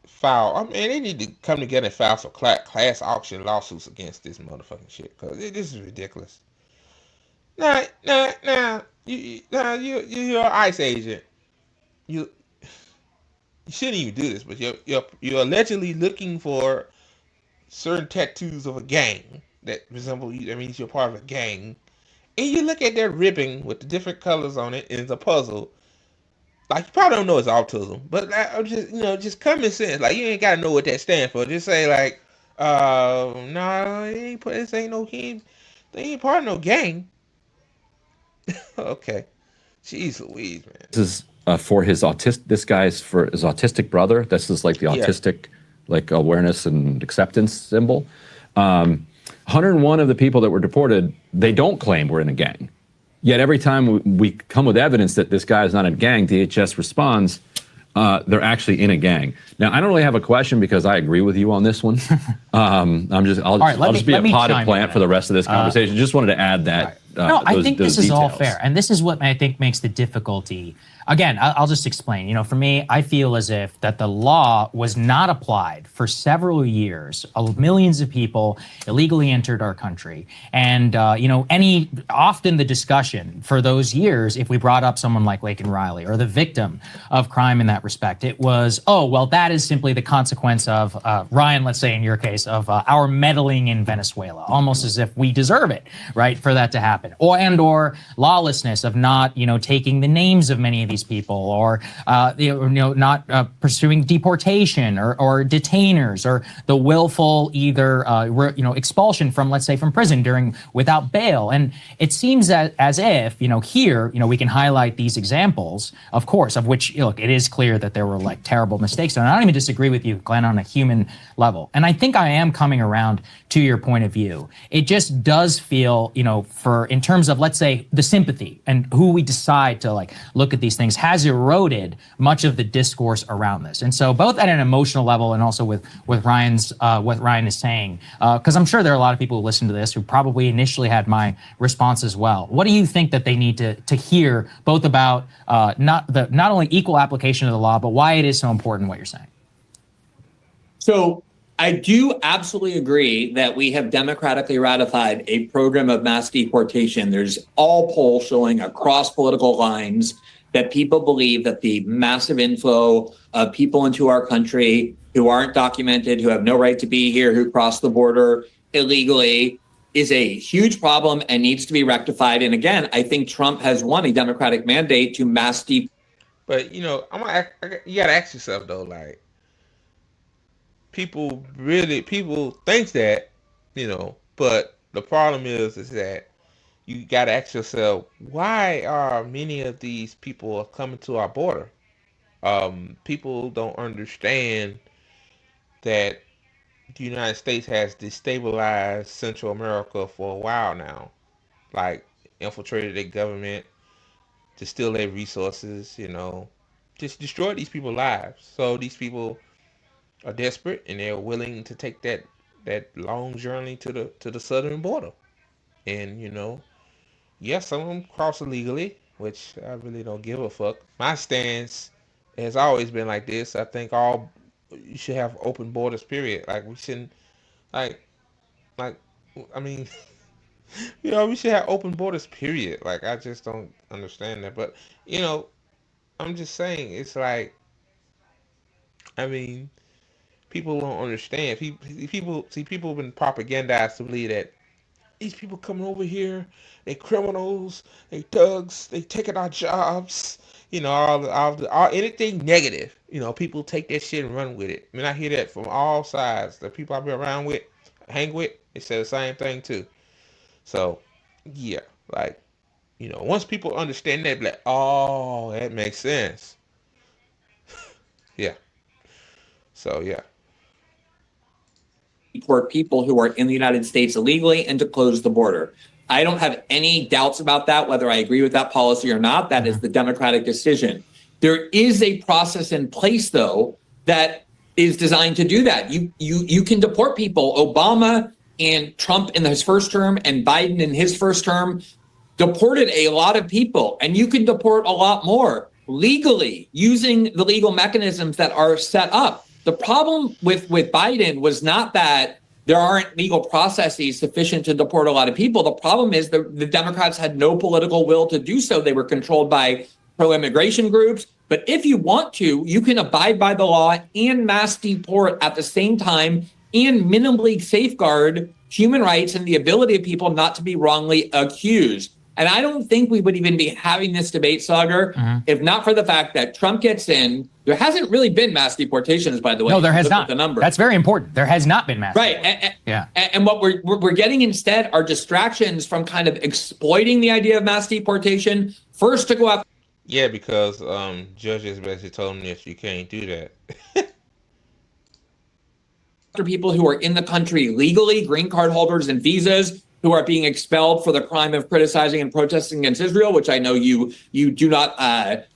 file. I mean, they need to come together and file some class auction lawsuits against this motherfucking shit, because this is ridiculous. Now, you're an ICE agent. You shouldn't even do this, but you're allegedly looking for certain tattoos of a gang that resemble you. That means you're part of a gang, and you look at that ribbon with the different colors on it, and it's a puzzle. Like, you probably don't know it's autism, but I'm just, just common sense. Like, you ain't gotta know what that stands for. Just say like, no, this ain't no he ain't part of no gang. Okay, jeez Louise, man. This is for his This guy's for his autistic brother. This is like the autistic, like awareness and acceptance symbol. 101 of the people that were deported, they don't claim we're in a gang. Yet every time we come with evidence that this guy is not in a gang, DHS responds, they're actually in a gang. Now, I don't really have a question because I agree with you on this one. I'll just be a potted plant for the rest of this conversation. Just wanted to add that. No, I think this is all details. fair. And this is what I think makes the difficulty. Again, I'll just explain. For me, I feel as if that the law was not applied for several years. Millions of people illegally entered our country. And, often the discussion for those years, if we brought up someone like Laken Riley or the victim of crime in that respect, it was, oh, well, that is simply the consequence of, Ryan, let's say in your case, of our meddling in Venezuela, almost as if we deserve it, right, for that to happen. Or lawlessness of not, taking the names of many of these people, or not pursuing deportation or detainers, or the willful either expulsion from, let's say, from prison without bail. And it seems that as if here we can highlight these examples, of course, of which it is clear that there were like terrible mistakes. And I don't even disagree with you, Glenn, on a human level. And I think I am coming around to your point of view. It just does feel in terms of, let's say, the sympathy and who we decide to look at these things has eroded much of the discourse around this. And so both at an emotional level and also with Ryan's what Ryan is saying, because I'm sure there are a lot of people who listen to this who probably initially had my response as well. What do you think that they need to hear both about not only equal application of the law, but why it is so important what you're saying? So I do absolutely agree that we have democratically ratified a program of mass deportation. There's all polls showing across political lines that people believe that the massive inflow of people into our country who aren't documented, who have no right to be here, who cross the border illegally, is a huge problem and needs to be rectified. And again, I think Trump has won a Democratic mandate to mass deport. But you gotta ask yourself though, like, people think that, but the problem is that you got to ask yourself, why are many of these people coming to our border? People don't understand that the United States has destabilized Central America for a while now, like infiltrated their government to steal their resources, just destroy these people's lives. So these people are desperate and they're willing to take that long journey to the southern border. And yes, some of them cross illegally, which I really don't give a fuck. My stance has always been like this. I think you should have open borders, period. Like, we shouldn't, we should have open borders, period. Like, I just don't understand that. But I'm just saying, it's like, people don't understand. People have been propagandized to believe that these people coming over here, they criminals, they thugs, they taking our jobs, all anything negative. People take that shit and run with it. I hear that from all sides. The people I've been around with, hang with, they say the same thing too. So, yeah, once people understand that, like, oh, that makes sense. Yeah. So, yeah. For people who are in the United States illegally and to close the border. I don't have any doubts about that, whether I agree with that policy or not. That is the Democratic decision. There is a process in place, though, that is designed to do that. You can deport people. Obama and Trump in his first term and Biden in his first term deported a lot of people, and you can deport a lot more legally using the legal mechanisms that are set up. The problem with Biden was not that there aren't legal processes sufficient to deport a lot of people. The problem is the Democrats had no political will to do so. They were controlled by pro-immigration groups. But if you want to, you can abide by the law and mass deport at the same time and minimally safeguard human rights and the ability of people not to be wrongly accused. And I don't think we would even be having this debate, Saagar, if not for the fact that Trump gets in. There hasn't really been mass deportations, by the way. No, there has not. The number. That's very important. There has not been mass. Right. And what we're getting instead are distractions from kind of exploiting the idea of mass deportation. First to go out. Yeah, because judges basically told him that you can't do that. People who are in the country legally, green card holders and visas, who are being expelled for the crime of criticizing and protesting against Israel, which I know you do not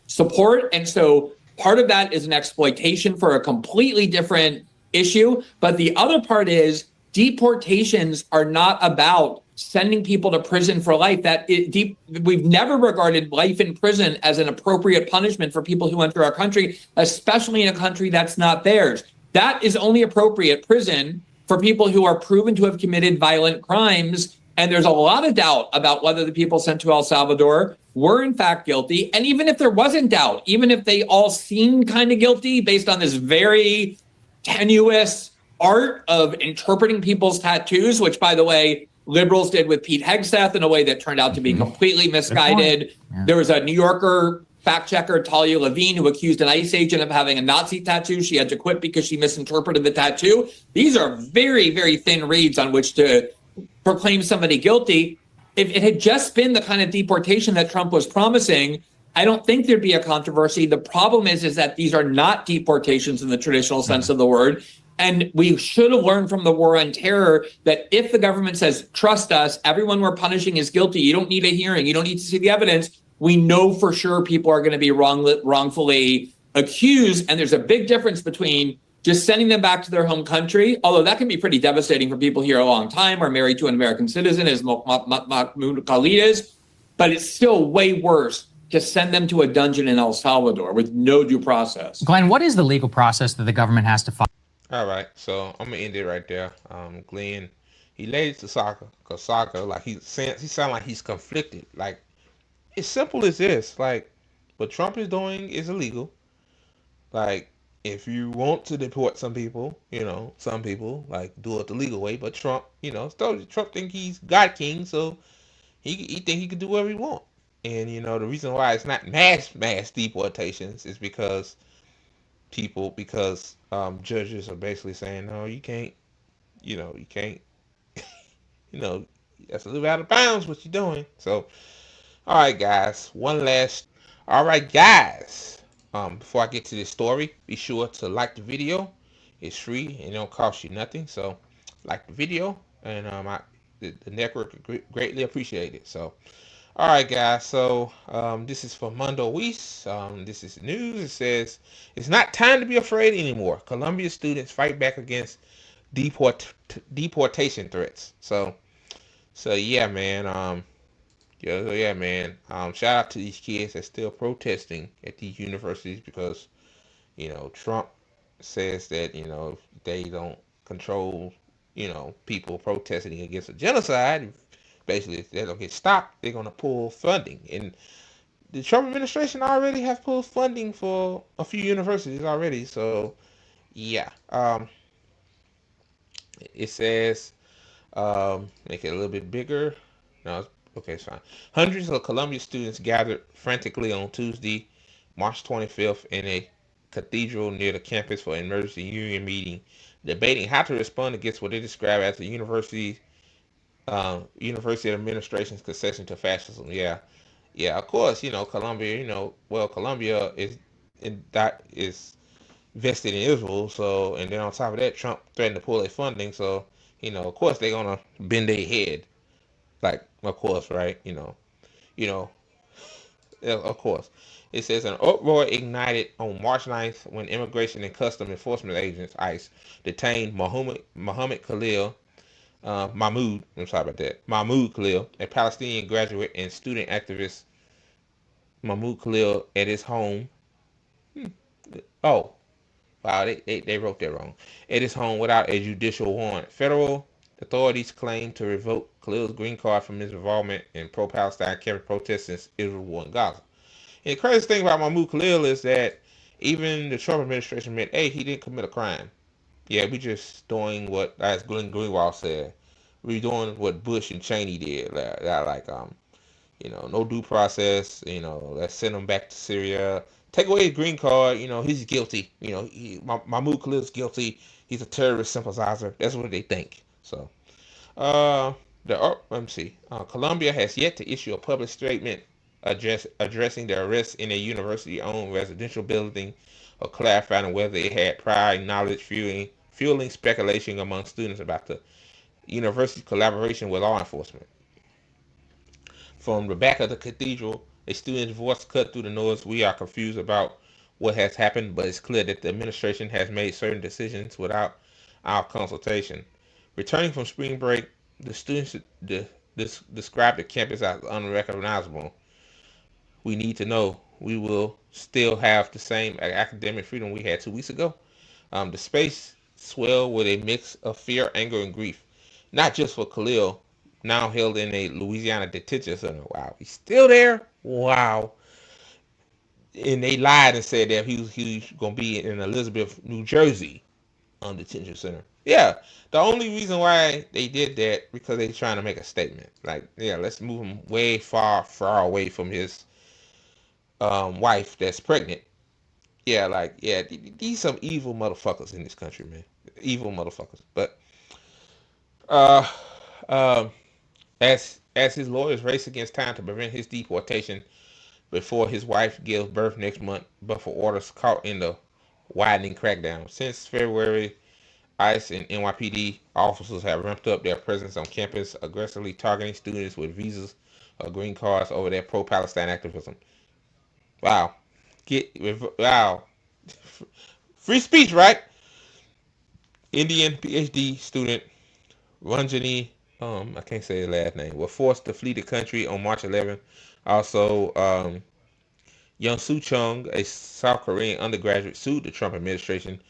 support. And so part of that is an exploitation for a completely different issue. But the other part is deportations are not about sending people to prison for life. We've never regarded life in prison as an appropriate punishment for people who enter our country, especially in a country that's not theirs. That is only appropriate prison for people who are proven to have committed violent crimes. And there's a lot of doubt about whether the people sent to El Salvador were in fact guilty. And even if there wasn't doubt, even if they all seemed kind of guilty based on this very tenuous art of interpreting people's tattoos, which, by the way, liberals did with Pete Hegseth in a way that turned out to be completely misguided. Yeah. There was a New Yorker fact checker, Talia Levine, who accused an ICE agent of having a Nazi tattoo. She had to quit because she misinterpreted the tattoo. These are very, very thin reeds on which to proclaim somebody guilty. If it had just been the kind of deportation that Trump was promising, I don't think there'd be a controversy. The problem is that these are not deportations in the traditional sense of the word. And we should have learned from the war on terror that if the government says, trust us, everyone we're punishing is guilty, you don't need a hearing, you don't need to see the evidence, we know for sure people are going to be wrongfully accused. And there's a big difference between just sending them back to their home country, although that can be pretty devastating for people here a long time or married to an American citizen, as Mahmoud Khalid is. But it's still way worse to send them to a dungeon in El Salvador with no due process. Glenn, what is the legal process that the government has to follow? All right, so I'm gonna end it right there. Glen, he laid it to Saagar, because Saagar, like he sound like he's conflicted. Like, it's simple as this. Like, what Trump is doing is illegal. Like, if you want to deport some people, some people like do it the legal way. But Trump, Trump think he's God King, so he think he can do whatever he want. And the reason why it's not mass deportations is because judges are basically saying, no, you can't, you can't, that's a little out of bounds what you're doing. So, all right, guys, all right, guys, before I get to this story, be sure to like the video. It's free and it don't cost you nothing. So, like the video, and the network greatly appreciate it. So, all right, guys. So, this is from Mundo Weiss. This is news. It says, it's not time to be afraid anymore. Columbia students fight back against deportation threats. So yeah, man. Yeah, man. Shout out to these kids that's still protesting at these universities because, Trump says that, if they don't control, people protesting against a genocide, basically, if they don't get stopped, they're going to pull funding. And the Trump administration already has pulled funding for a few universities already. So, yeah. It says, make it a little bit bigger. No, okay, it's fine. Hundreds of Columbia students gathered frantically on Tuesday, March 25th, in a cathedral near the campus for an emergency union meeting, debating how to respond against what they describe as the university administration's concession to fascism. Yeah, of course, Columbia, Columbia is vested in Israel, so, and then on top of that, Trump threatened to pull their funding, so, of course they're gonna bend their head, like, of course, right, of course. It says an uproar ignited on March 9th when Immigration and Custom Enforcement agents, ICE, detained Mahmoud Khalil, Mahmoud, I'm sorry about that, Mahmoud Khalil, a Palestinian graduate and student activist, Mahmoud Khalil, at his home. Oh, wow, they wrote that wrong. At his home without a judicial warrant. Federal authorities claim to revoke Khalil's green card from his involvement in pro-Palestine campus protests since Israel war in Gaza. And the craziest thing about Mahmoud Khalil is that even the Trump administration admit, hey, he didn't commit a crime. Yeah, we just doing what, as Glen Greenwald said, we doing what Bush and Cheney did. No due process. Let's send him back to Syria. Take away his green card. He's guilty. Mahmoud Khalil's guilty. He's a terrorist sympathizer. That's what they think. So, let me see. Colombia has yet to issue a public statement addressing the arrest in a university-owned residential building or clarifying whether it had prior knowledge, fueling speculation among students about the university's collaboration with law enforcement. From the back of the cathedral, a student's voice cut through the noise. We are confused about what has happened, but it's clear that the administration has made certain decisions without our consultation. Returning from spring break, the students described the campus as unrecognizable. We need to know we will still have the same academic freedom we had 2 weeks ago. The space swelled with a mix of fear, anger, and grief, not just for Khalil, now held in a Louisiana detention center. Wow, he's still there? Wow. And they lied and said that he was going to be in Elizabeth, New Jersey detention center. Yeah, the only reason why they did that because they're trying to make a statement. Like, yeah, let's move him way far away from his wife that's pregnant. Yeah, these some evil motherfuckers in this country, man. Evil motherfuckers. But as his lawyers race against time to prevent his deportation before his wife gives birth next month, but for orders caught in the widening crackdown. Since February, ICE and NYPD officers have ramped up their presence on campus, aggressively targeting students with visas or green cards over their pro-Palestine activism. Wow. Wow. Free speech, right? Indian PhD student Ranjani, I can't say his last name, was forced to flee the country on March 11th. Also, Young Soo Chung, a South Korean undergraduate, sued the Trump administration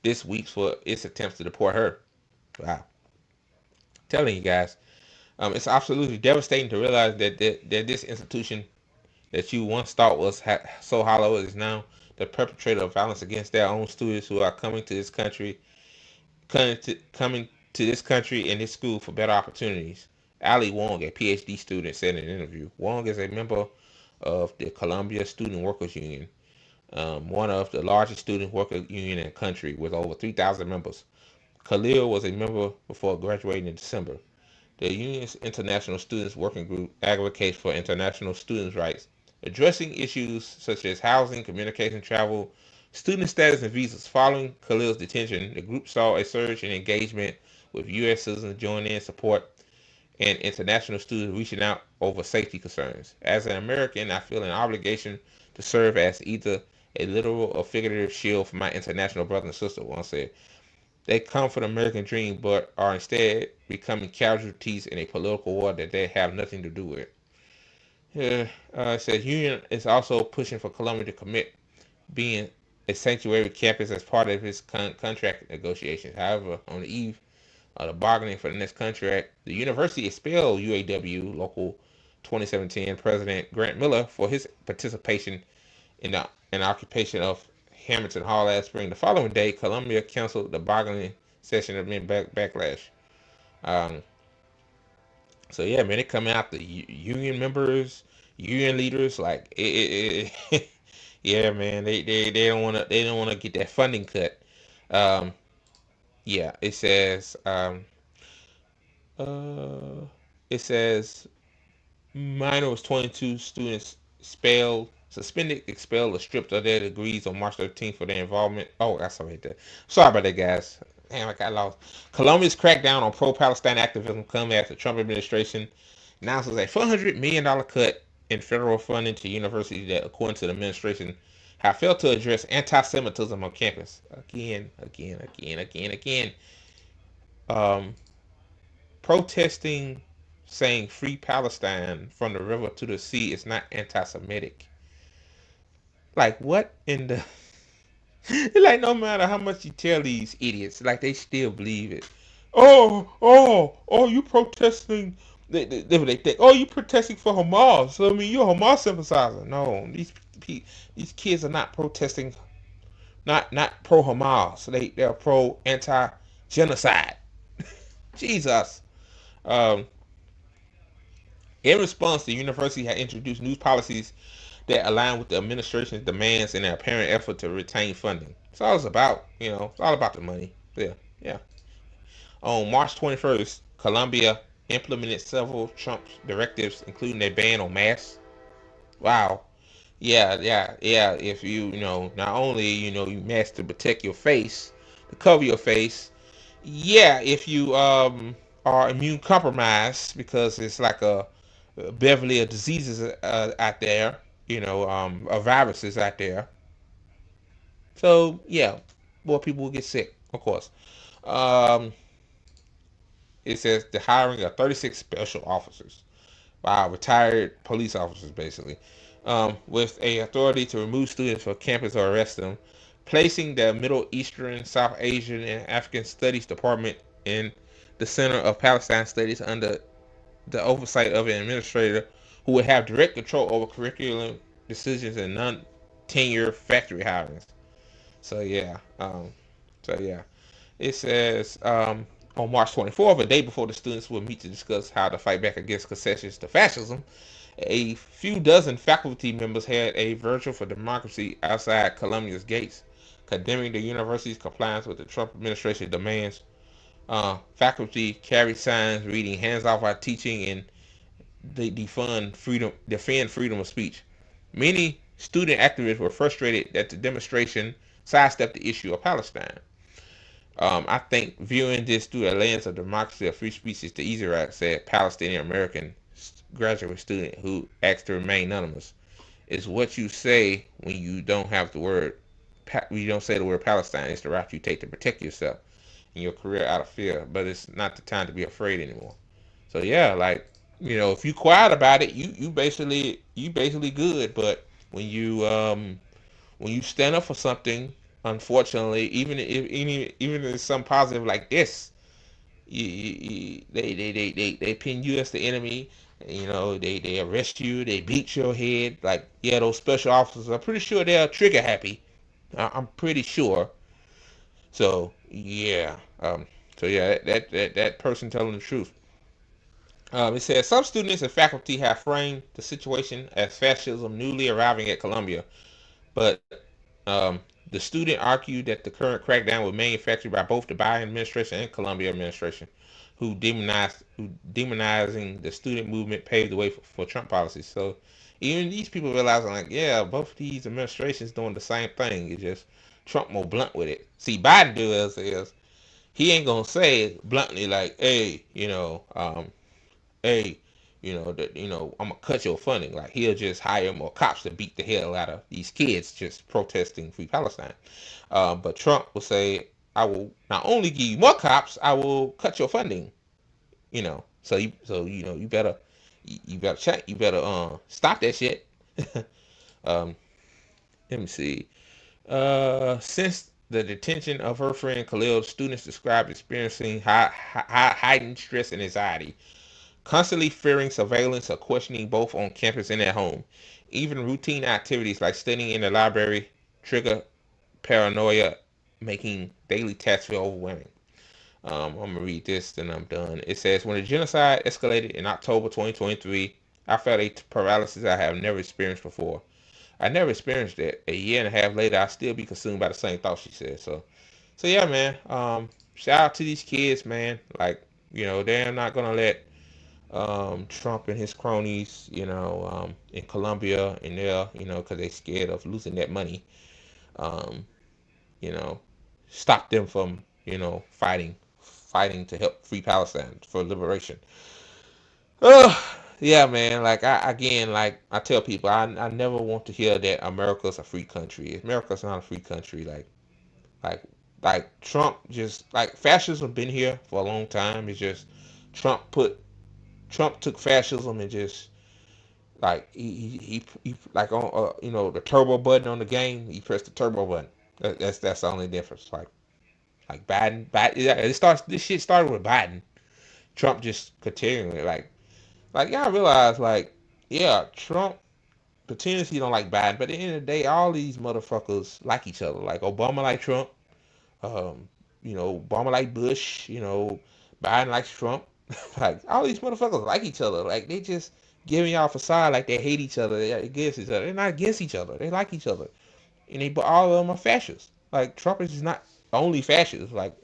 this week for its attempts to deport her. Wow. Telling you guys, it's absolutely devastating to realize that this institution that you once thought was so hollow is now the perpetrator of violence against their own students who are coming to this country and this school for better opportunities. Ali Wong, a PhD student, said in an interview, Wong is a member of the Columbia Student Workers Union, one of the largest student worker union in the country with over 3,000 members. Khalil was a member before graduating in December. The union's International Students Working Group advocates for international students' rights, addressing issues such as housing, communication, travel, student status, and visas. Following Khalil's detention, the group saw a surge in engagement with U.S. citizens joining in support and international students reaching out over safety concerns. As an American, I feel an obligation to serve as either a literal or figurative shield for my international brothers and sisters, one said. They come for the American dream, but are instead becoming casualties in a political war that they have nothing to do with. It says Union is also pushing for Columbia to commit being a sanctuary campus as part of its contract negotiations. However, on the eve of the bargaining for the next contract, the university expelled UAW Local 2017 President Grant Miller for his participation in the occupation of Hamilton Hall last spring. The following day, Columbia canceled the bargaining session amid backlash. So yeah, man, they come out the union members, union leaders, like yeah, man, they don't want to get that funding cut. Yeah, it says minors 22 students suspended, expelled, or stripped of their degrees on March 13th for their involvement. Oh, that's right there. Sorry about that, guys. Damn, I got lost. Colombia's crackdown on pro-Palestine activism comes after the Trump administration announces a $400 million cut in federal funding to universities that, according to the administration, have failed to address anti-Semitism on campus. Again. Protesting saying free Palestine from the river to the sea is not anti-Semitic. Like, what in the... Like, no matter how much you tell these idiots, like, they still believe it. You protesting... They think, oh, you protesting for Hamas. So, I mean, you're a Hamas sympathizer. No, these kids are not protesting, not pro-Hamas. They're pro-anti-genocide. Jesus. In response, the university had introduced new policies that align with the administration's demands in their apparent effort to retain funding. It's all it's about, it's all about the money. Yeah. On March 21st, Columbia implemented several Trump directives, including a ban on masks. Wow. Yeah. If not only, you mask to protect your face, to cover your face. Yeah, if you are immune compromised, because it's like a Beverly of diseases out there, of viruses out there. So yeah, more people will get sick, of course. It says the hiring of 36 special officers. Wow, retired police officers, basically, with a authority to remove students from campus or arrest them, placing the Middle Eastern, South Asian, and African Studies Department in the Center of Palestine Studies under the oversight of an administrator who would have direct control over curriculum decisions and non-tenure factory hirings. So yeah, it says on March 24th, a day before the students will meet to discuss how to fight back against concessions to fascism, a few dozen faculty members had a Virgil for Democracy outside Columbia's gates, condemning the university's compliance with the Trump administration demands. Faculty carried signs reading "Hands off our teaching" and they defend freedom of speech. Many student activists were frustrated that the demonstration sidestepped the issue of Palestine. I think viewing this through a lens of democracy or free speech is the easy route, said Palestinian American graduate student who asked to remain anonymous. It's what you say when you don't have the word, when you don't say the word Palestine. It's the route you take to protect yourself and your career out of fear, but it's not the time to be afraid anymore. So yeah, like, if you quiet about it, you basically good. But when you stand up for something, unfortunately, even if it's something positive like this, they pin you as the enemy. They arrest you, they beat your head. Like, yeah, those special officers, I'm pretty sure they're trigger happy. I'm pretty sure. So yeah, that person telling the truth. It says some students and faculty have framed the situation as fascism newly arriving at Columbia, but the student argued that the current crackdown was manufactured by both the Biden administration and Columbia administration, who demonizing the student movement paved the way for Trump policies. So even these people realizing, like, yeah, both of these administrations doing the same thing. It's just Trump more blunt with it. See, Biden is he ain't gonna say it bluntly like, hey, I'm gonna cut your funding. Like, he'll just hire more cops to beat the hell out of these kids just protesting free Palestine. But Trump will say, I will not only give you more cops, I will cut your funding. So you better check. You better stop that shit. Let me see. Since the detention of her friend Khalil, students described experiencing heightened stress and anxiety, constantly fearing surveillance or questioning both on campus and at home. Even routine activities like studying in the library trigger paranoia, making daily tasks feel overwhelming. I'm going to read this, then I'm done. It says, when the genocide escalated in October 2023, I felt a paralysis I have never experienced before. I never experienced it. A year and a half later, I still be consumed by the same thoughts, she said. So yeah, man. Shout out to these kids, man. Like, they're not going to let Trump and his cronies, in Columbia and there, because they scared of losing that money, stop them from, fighting to help free Palestine for liberation. yeah, man. Like I tell people, I never want to hear that America's a free country. America's not a free country. Like like Trump just like fascism been here for a long time. It's just Trump Trump took fascism and just like he like on the turbo button on the game. He pressed the turbo button. That's the only difference. Like Biden. Yeah, this shit started with Biden. Trump just continuing like y'all realize yeah, Trump pretends he don't like Biden, but at the end of the day, all these motherfuckers like each other. Like Obama like Trump, Obama like Bush, Biden likes Trump. Like all these motherfuckers like each other. Like they just giving y'all facade like they hate each other, they're against each other. They're not against each other. They like each other, but all of them are fascists. Like Trump is not only fascist. Like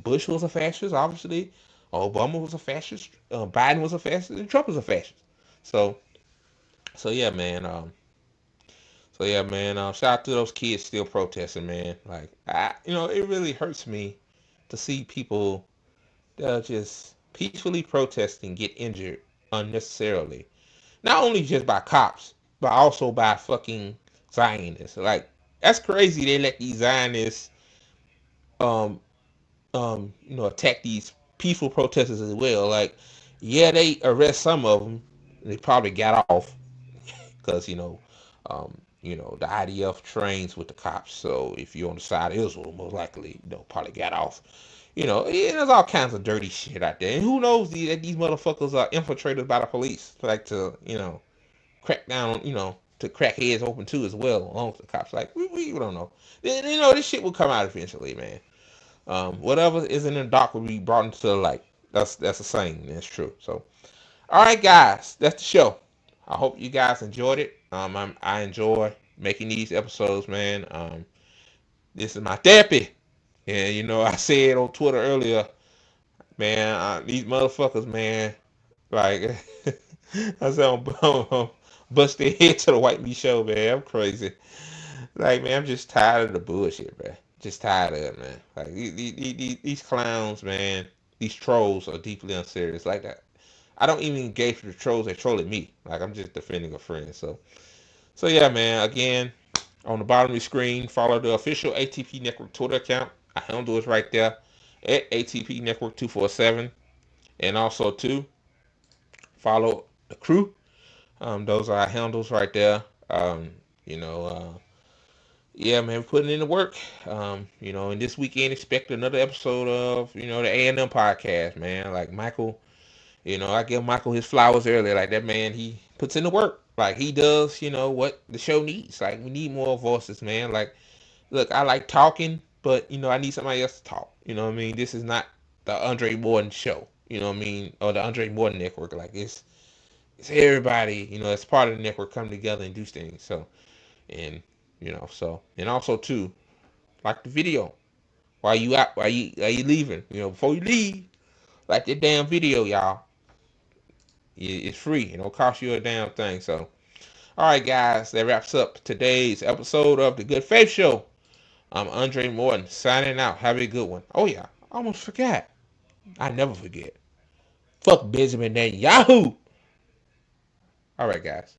Bush was a fascist, obviously. Obama was a fascist. Biden was a fascist, and Trump was a fascist. So, so yeah, man. Shout out to those kids still protesting, man. Like, it really hurts me to see people that are just peacefully protesting get injured unnecessarily. Not only just by cops, but also by fucking Zionists. Like, that's crazy. They let these Zionists, attack these peaceful protesters as well. Like, yeah, they arrest some of them. They probably got off because the IDF trains with the cops. So if you're on the side of Israel, most likely probably got off. There's all kinds of dirty shit out there, and who knows that these motherfuckers are infiltrated by the police, like to crack down, to crack heads open too as well, along with the cops. Like we don't know. This shit will come out eventually, man. Whatever is in the dark will be brought into the light. That's a saying. That's true. So, all right, guys, that's the show. I hope you guys enjoyed it. I enjoy making these episodes, man. This is my therapy, and I said on Twitter earlier, man. These motherfuckers, man. Like I said, I'm bust their head to the white meat show, man. I'm crazy. Like, man, I'm just tired of the bullshit, man. Just tired of it, man. Like these clowns, man. These trolls are deeply unserious. Like that. I don't even engage with the trolls. They're trolling me. Like I'm just defending a friend. So yeah, man. Again, on the bottom of the screen, follow the official ATP Network Twitter account. Our handle is right there at ATP Network 247, and also too follow the crew. Those are our handles right there. Yeah, man, we're putting in the work. And this weekend expect another episode of the A&M podcast, man. Like Michael. I give Michael his flowers earlier. Like that man, he puts in the work. Like he does, what the show needs. Like we need more voices, man. Like, look, I like talking, but I need somebody else to talk. You know what I mean? This is not the Andre Morton show. You know what I mean? Or the Andre Morton network. Like it's everybody. It's part of the network come together and do things. So, and and also too, like the video. While you leaving? Before you leave, like that damn video, y'all. It's free. It don't cost you a damn thing. So, all right, guys, that wraps up today's episode of the Good Faith Show. I'm Andre Morton signing out. Have a good one. Oh yeah, I almost forgot. I never forget. Fuck Benjamin Netanyahu. All right, guys.